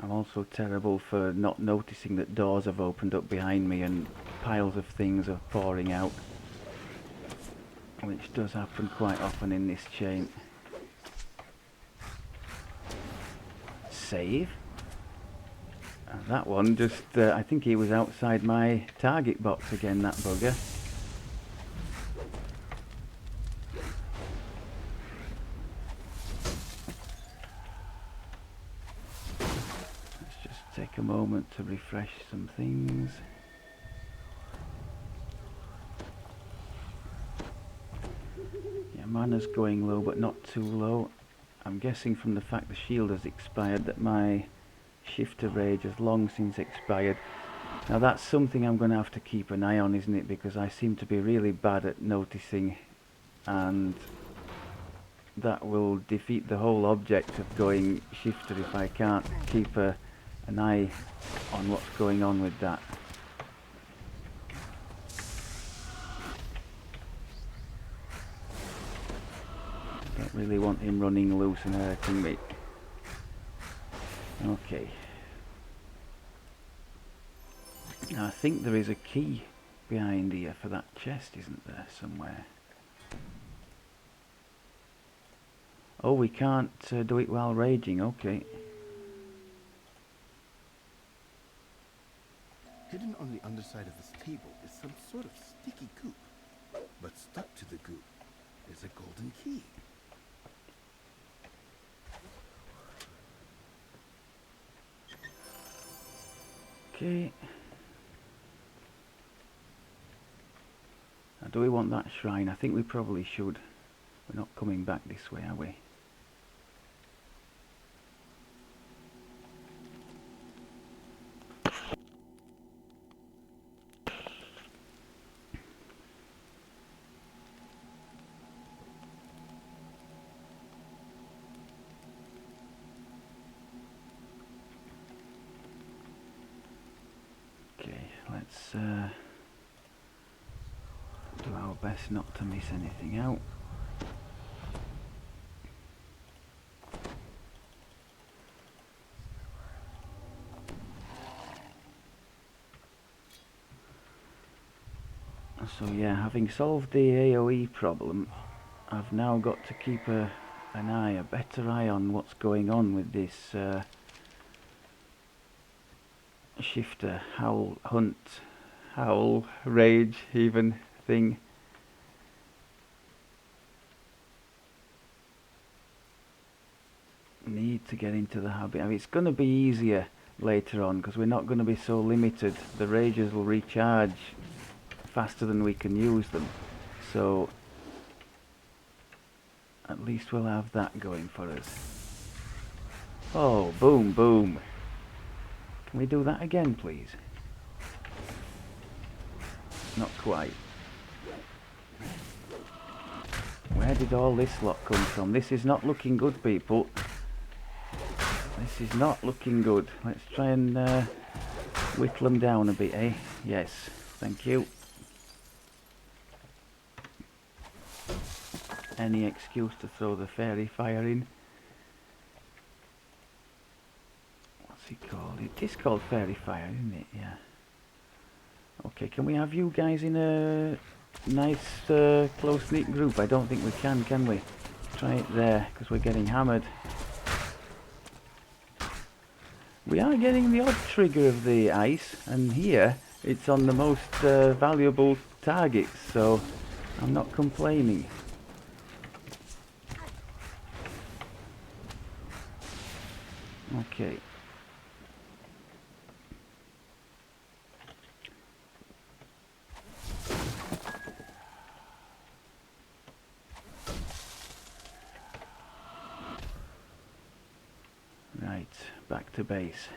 Speaker 1: I'm also terrible for not noticing that doors have opened up behind me and piles of things are pouring out, which does happen quite often in this chain. Save. And that one just, I think he was outside my target box again, that bugger. Let's just take a moment to refresh some things. Yeah, mana's going low, but not too low. I'm guessing from the fact the shield has expired that my shifter rage has long since expired. Now that's something I'm going to have to keep an eye on, isn't it? Because I seem to be really bad at noticing, and that will defeat the whole object of going shifter if I can't keep an eye on what's going on with that. Don't really want him running loose and hurting me. Okay. Now I think there is a key behind here for that chest, isn't there, somewhere? Oh, we can't do it while raging, okay.
Speaker 2: Hidden on the underside of this table is some sort of sticky goop. But stuck to the goop is a golden key.
Speaker 1: Okay. Now, do we want that shrine? I think we probably should. We're not coming back this way, are we? Okay, let's do our best not to miss anything out. So yeah, having solved the AoE problem, I've now got to keep a better eye on what's going on with this shifter, howl, rage even thing. Need to get into the habit. I mean, it's going to be easier later on because we're not going to be so limited. The rages will recharge faster than we can use them, so at least we'll have that going for us. Oh, boom, boom. Can we do that again, please? Not quite. Where did all this lot come from? This is not looking good, people. This is not looking good. Let's try and whittle them down a bit, eh? Yes, thank you. Any excuse to throw the fairy fire in. What's it called? It is called fairy fire, isn't it? Yeah. Okay, can we have you guys in a nice close-knit group? I don't think we can we? Try it there, because we're getting hammered. We are getting the odd trigger of the ice, and here it's on the most valuable targets, so I'm not complaining. Okay. Right, back to base.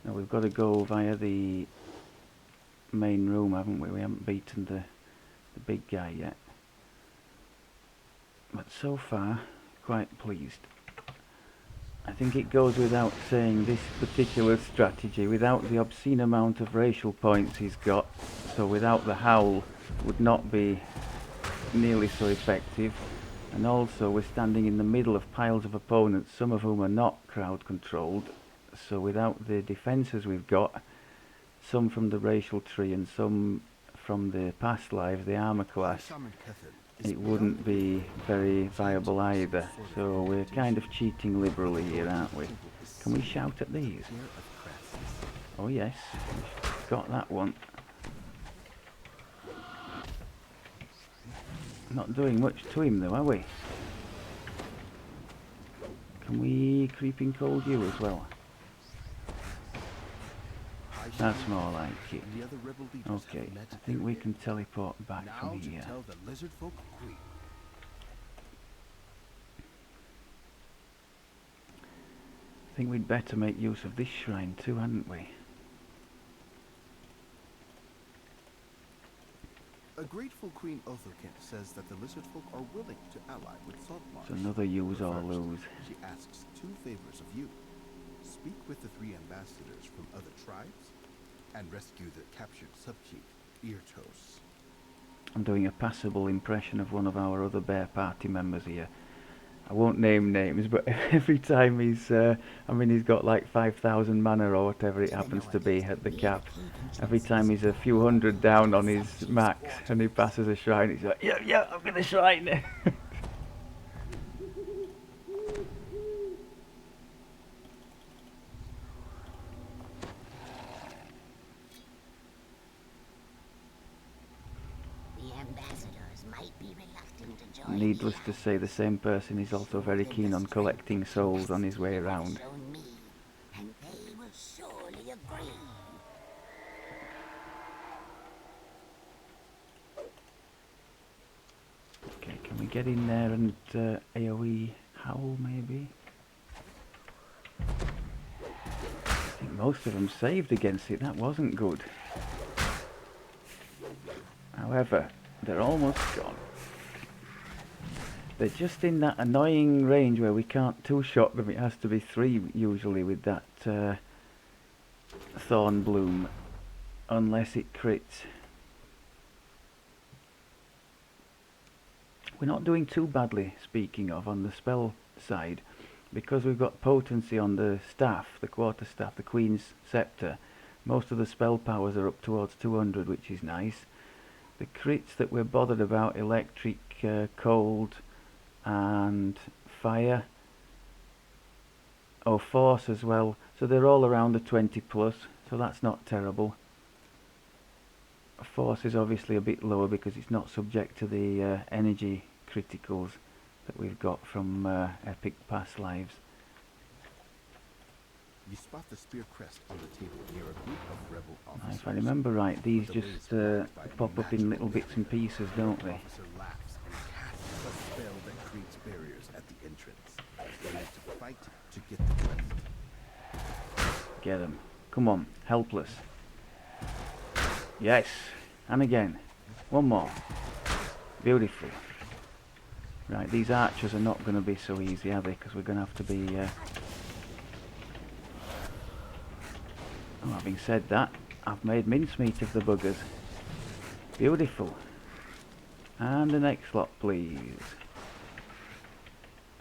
Speaker 1: Now we've got to go via the main room, haven't we? We haven't beaten the big guy yet. But so far, quite pleased. I think it goes without saying this particular strategy, without the obscene amount of racial points he's got, so without the howl, would not be nearly so effective. And also we're standing in the middle of piles of opponents, some of whom are not crowd controlled, So without the defences we've got, some from the racial tree and some from the past lives, the armour class, it wouldn't be very viable either. So we're kind of cheating liberally here, aren't we? Can we shout at these? Oh yes, got that one. Not doing much to him though, are we? Can we creeping cold you as well? That's more like it. Okay, I think we can teleport back from here. I think we'd better make use of this shrine too, hadn't we?
Speaker 2: A grateful Queen Othokin says that the lizard folk are willing to ally with Saltmarsh.
Speaker 1: It's another use or lose.
Speaker 2: She asks 2 favors of you. Speak with the 3 ambassadors from other tribes and rescue the captured subchief, Eartos.
Speaker 1: I'm doing a passable impression of one of our other bear party members here. I won't name names, but every time he's, he's got like 5,000 mana or whatever it happens to be at the cap. Every time he's a few hundred down on his max and he passes a shrine, he's like, yeah, I'm gonna shrine it. Needless to say, the same person is also very keen on collecting souls on his way around.
Speaker 4: And they will surely agree.
Speaker 1: Okay, can we get in there and AoE howl maybe? I think most of them saved against it, that wasn't good. However, they're almost gone. They're just in that annoying range where we can't two-shot them. It has to be 3 usually with that Thorn Bloom, unless it crits. We're not doing too badly, speaking of, on the spell side, because we've got potency on the staff, the quarterstaff, the Queen's Sceptre. Most of the spell powers are up towards 200, which is nice. The crits that we're bothered about, electric, cold, and fire, force as well, so they're all around the 20 plus, so that's not terrible. Force is obviously a bit lower because it's not subject to the energy criticals that we've got from epic past lives.
Speaker 2: You spot the spear crest on the table near a group of rebel officers.
Speaker 1: If I remember right, these just pop up in little bits and pieces, don't they?
Speaker 2: Officer laughs and casts a spell that creates barriers at the entrance. They have to fight to get the crest.
Speaker 1: Get them. Come on, helpless. Yes, and again. One more. Beautiful. Right, these archers are not going to be so easy, are they? Because we're going to have to be... having said that, I've made mincemeat of the buggers. Beautiful. And the next lot, please.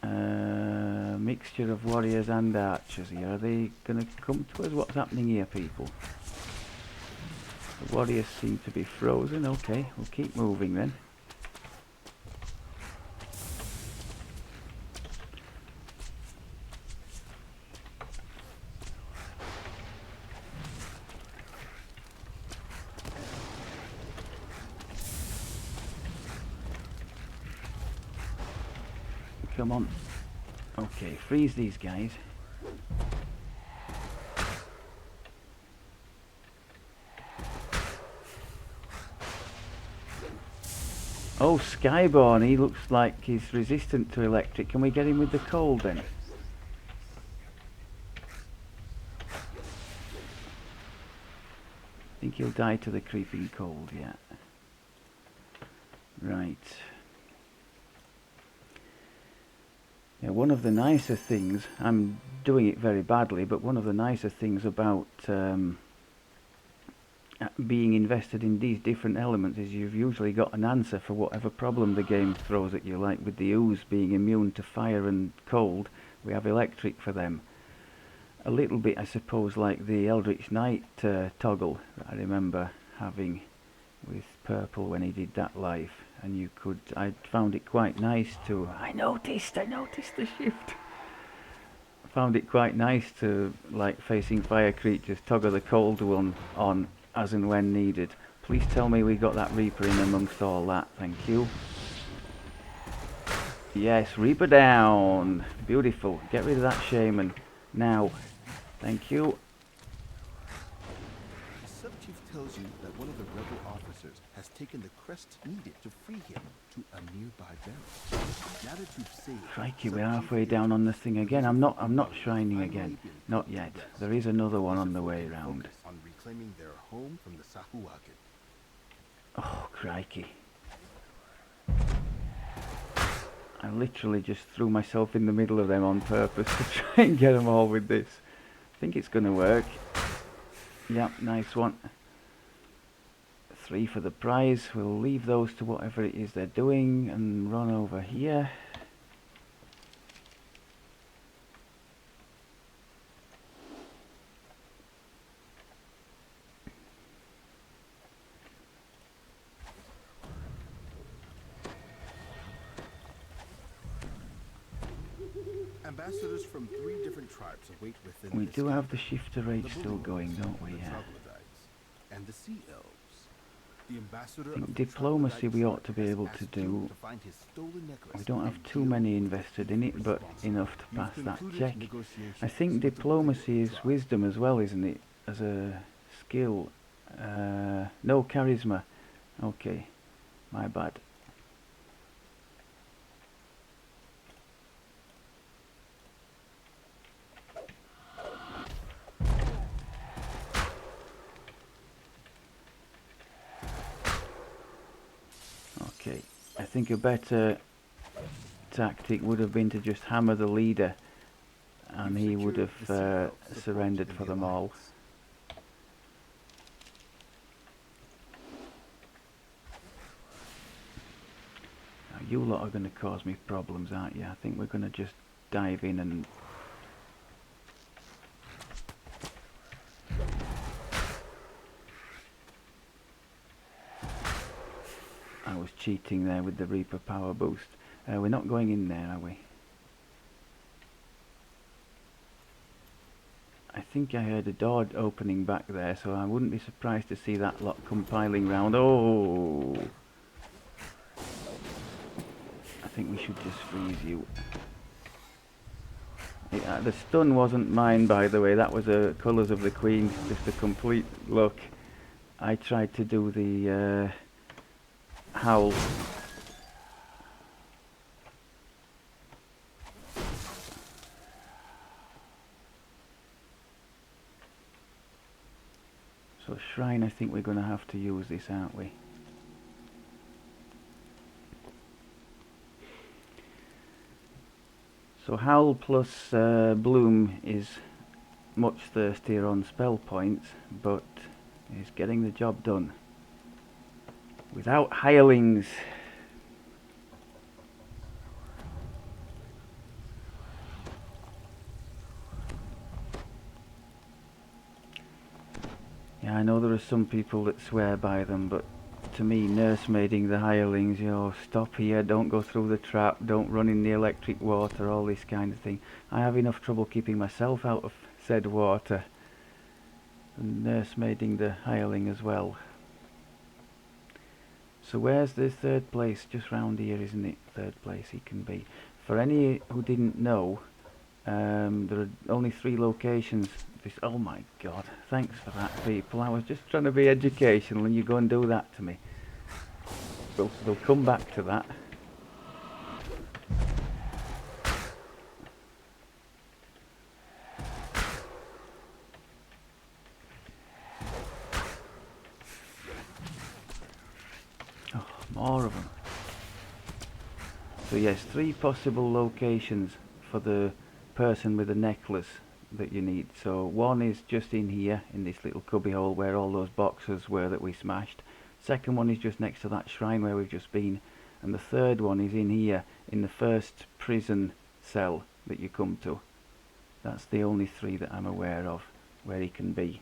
Speaker 1: Mixture of warriors and archers here. Are they going to come to us? What's happening here, people? The warriors seem to be frozen. Okay, we'll keep moving then. Come on. Okay, freeze these guys. Oh, Skyborn, he looks like he's resistant to electric. Can we get him with the cold then? I think he'll die to the creeping cold, yeah. Right. Yeah, one of the nicer things, I'm doing it very badly, but one of the nicer things about being invested in these different elements is you've usually got an answer for whatever problem the game throws at you, like with the ooze being immune to fire and cold, we have electric for them. a little bit, I suppose, like the Eldritch Knight toggle that I remember having with purple when he did that live, and you could, I found it quite nice to, I noticed the shift. I found it quite nice to, like facing fire creatures, toggle the cold one on as and when needed. Please tell me we got that Reaper in amongst all that, thank you. Yes, Reaper down, beautiful, get rid of that Shaman, now, thank you.
Speaker 2: The subchief tells you that one of the rebel officers has taken the crest needed to free him to a nearby barrel. Now that you've saved,
Speaker 1: Crikey, we're halfway down on this thing again. I'm not shrining again. Not yet. There is another one on the way round.
Speaker 2: On reclaiming their home from the Sahuagin.
Speaker 1: Oh, crikey. I literally just threw myself in the middle of them on purpose to try and get them all with this. I think it's going to work. Yep, nice one. 3 for the prize. We'll leave those to whatever it is they're doing and run over here.
Speaker 2: Ambassadors from 3 different tribes await within
Speaker 1: We
Speaker 2: this
Speaker 1: do
Speaker 2: camp.
Speaker 1: have the shifter rate
Speaker 2: The
Speaker 1: still
Speaker 2: Bullies,
Speaker 1: going, don't we?
Speaker 2: the
Speaker 1: Yeah.
Speaker 2: Troglodytes, and the Sea Elves. The ambassador
Speaker 1: I think
Speaker 2: of the
Speaker 1: diplomacy we ought to be
Speaker 2: has
Speaker 1: able to
Speaker 2: asked
Speaker 1: do.
Speaker 2: you to find his stolen necklace
Speaker 1: We don't have
Speaker 2: and
Speaker 1: too
Speaker 2: deal
Speaker 1: many
Speaker 2: with
Speaker 1: invested
Speaker 2: the
Speaker 1: in it, but
Speaker 2: responsible.
Speaker 1: enough to
Speaker 2: You've
Speaker 1: pass that
Speaker 2: concluded
Speaker 1: check.
Speaker 2: negotiations
Speaker 1: I think
Speaker 2: with the
Speaker 1: diplomacy
Speaker 2: Bullies
Speaker 1: is
Speaker 2: tribe.
Speaker 1: wisdom as well, isn't it? As a skill. No charisma. Okay, my bad. Okay, I think a better tactic would have been to just hammer the leader, and he would have surrendered for them all. Now, you lot are going to cause me problems, aren't you? I think we're going to just dive in and... I was cheating there with the Reaper power boost. We're not going in there, are we? I think I heard a door opening back there, so I wouldn't be surprised to see that lot compiling round. Oh! I think we should just freeze you. The stun wasn't mine, by the way. That was Colours of the Queen, just a complete look. I tried to do the howl. So Shrine, I think we're going to have to use this, aren't we? So Howl plus Bloom is much thirstier on spell points, but is getting the job done. Without hirelings. Yeah, I know there are some people that swear by them, but to me, nursemaiding the hirelings, you know, stop here, don't go through the trap, don't run in the electric water, all this kind of thing. I have enough trouble keeping myself out of said water, and nursemaiding the hireling as well. So where's the third place? Just round here, isn't it? Third place he can be. For any who didn't know, there are only 3 locations. Oh my god, thanks for that, people. I was just trying to be educational and you go and do that to me. They'll come back to that. Oh, more of them. So yes, 3 possible locations for the person with the necklace that you need. So one is just in here, in this little cubby hole where all those boxes were that we smashed. Second one is just next to that shrine where we've just been. And the third one is in here, in the first prison cell that you come to. That's the only 3 that I'm aware of where he can be.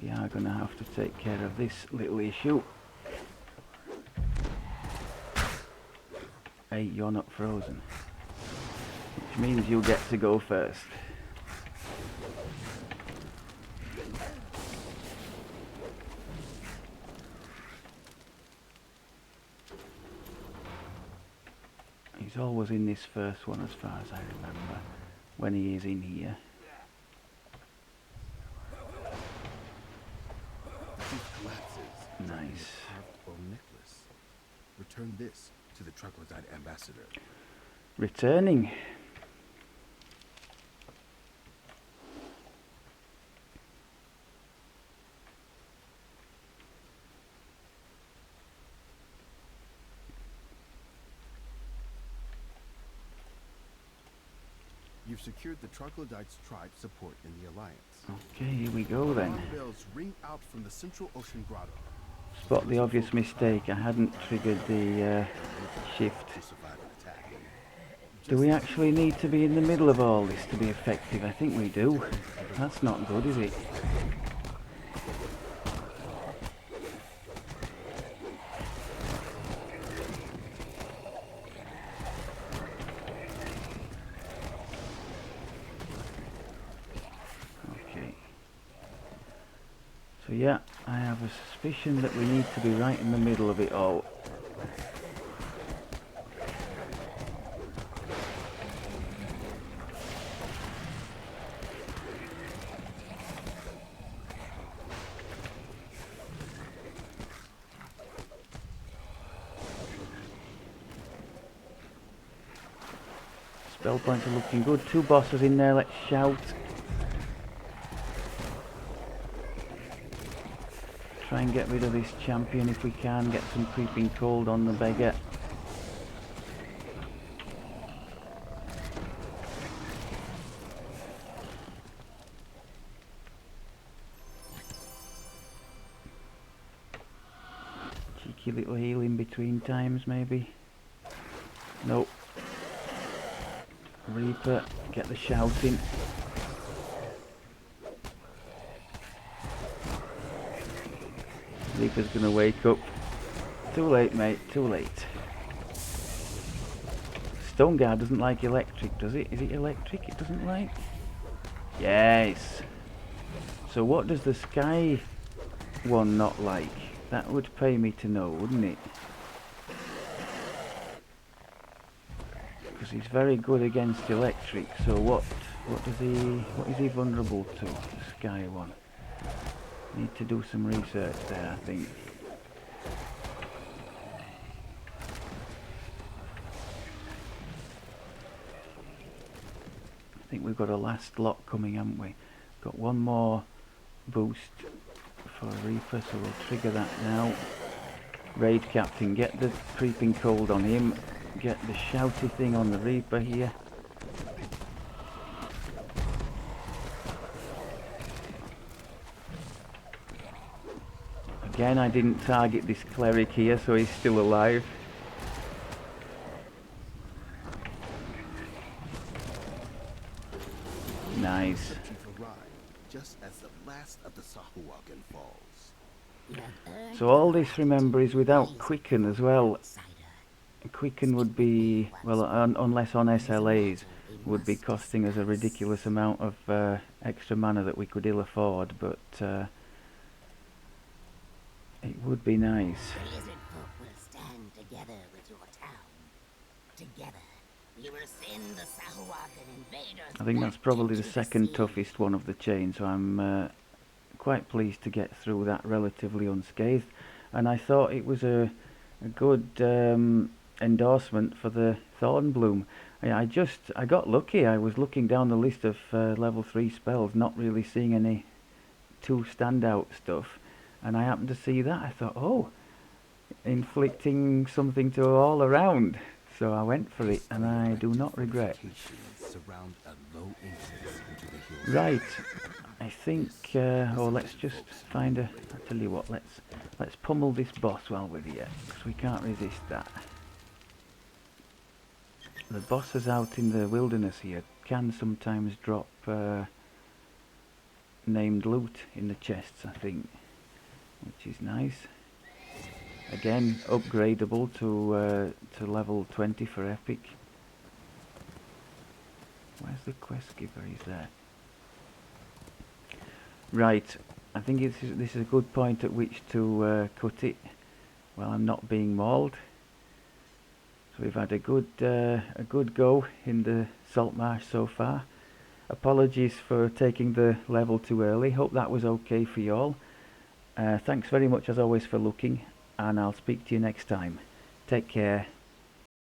Speaker 1: We are going to have to take care of this little issue. Hey, you're not frozen. Which means you get to go first. He's always in this first one as far as I remember, when he is in here. Nice.
Speaker 2: Necklace. Return this to the troglodyte ambassador.
Speaker 1: Returning.
Speaker 2: You've secured the troglodyte's tribe support in the alliance.
Speaker 1: Okay, here we go then.
Speaker 2: Alarm bells ring out from the central ocean grotto.
Speaker 1: Spot the obvious mistake. I hadn't triggered the shift.
Speaker 2: To survive an attack.
Speaker 1: Do we actually need to be in the middle of all this to be effective? I think we do. That's not good, is it? Okay. So yeah, I have a suspicion that we need to be right in the middle of it all. Spell points are looking good. 2 bosses in there, let's shout. Try and get rid of this champion if we can, get some creeping cold on the beggar. Cheeky little heal in between times maybe. Nope. Reaper, get the shouting. Reaper's gonna wake up. Too late, mate, too late. Stone Guard doesn't like electric, does it? Is it electric it doesn't like? Yes! So what does the Sky one not like? That would pay me to know, wouldn't it? Because he's very good against electric, so what is he vulnerable to, the Sky one? Need to do some research there, I think. I think we've got a last lot coming, haven't we? Got one more boost for Reaper, so we'll trigger that now. Raid Captain, get the creeping cold on him. Get the shouty thing on the Reaper here. Again, I didn't target this cleric here, so he's still alive. Nice.
Speaker 2: Just as the last of the Sahuagin falls.
Speaker 1: So all this, remember, is without Quicken as well. Quicken would be, well, unless on SLAs, would be costing us a ridiculous amount of extra mana that we could ill afford, but it would be nice.
Speaker 4: Lizard folk will stand together with your town. Together, we will send the Sahuagin invaders.
Speaker 1: I think that's
Speaker 4: back
Speaker 1: probably the
Speaker 4: into
Speaker 1: second
Speaker 4: sea.
Speaker 1: toughest one of the chain, so I'm quite pleased to get through that relatively unscathed. And I thought it was a good endorsement for the Thornbloom. I got lucky. I was looking down the list of level 3 spells, not really seeing any too standout stuff, and I happened to see that. I thought, oh, inflicting something to all around. So I went for it, and I do not regret.
Speaker 2: Surround a low entrance into the hills.
Speaker 1: Right, I think, oh, let's just find a, I'll tell you what, let's pummel this boss while we're here, because we can't resist that. The bosses out in the wilderness here can sometimes drop named loot in the chests, I think, which is nice. Again, upgradable to level 20 for epic. Where's the quest giver? He's there. Right, I think this is a good point at which to cut it while I'm not being mauled. So we've had a good go in the Saltmarsh so far. Apologies for taking the level too early. Hope that was okay for you all. Thanks very much as always for looking, and I'll speak to you next time. Take care.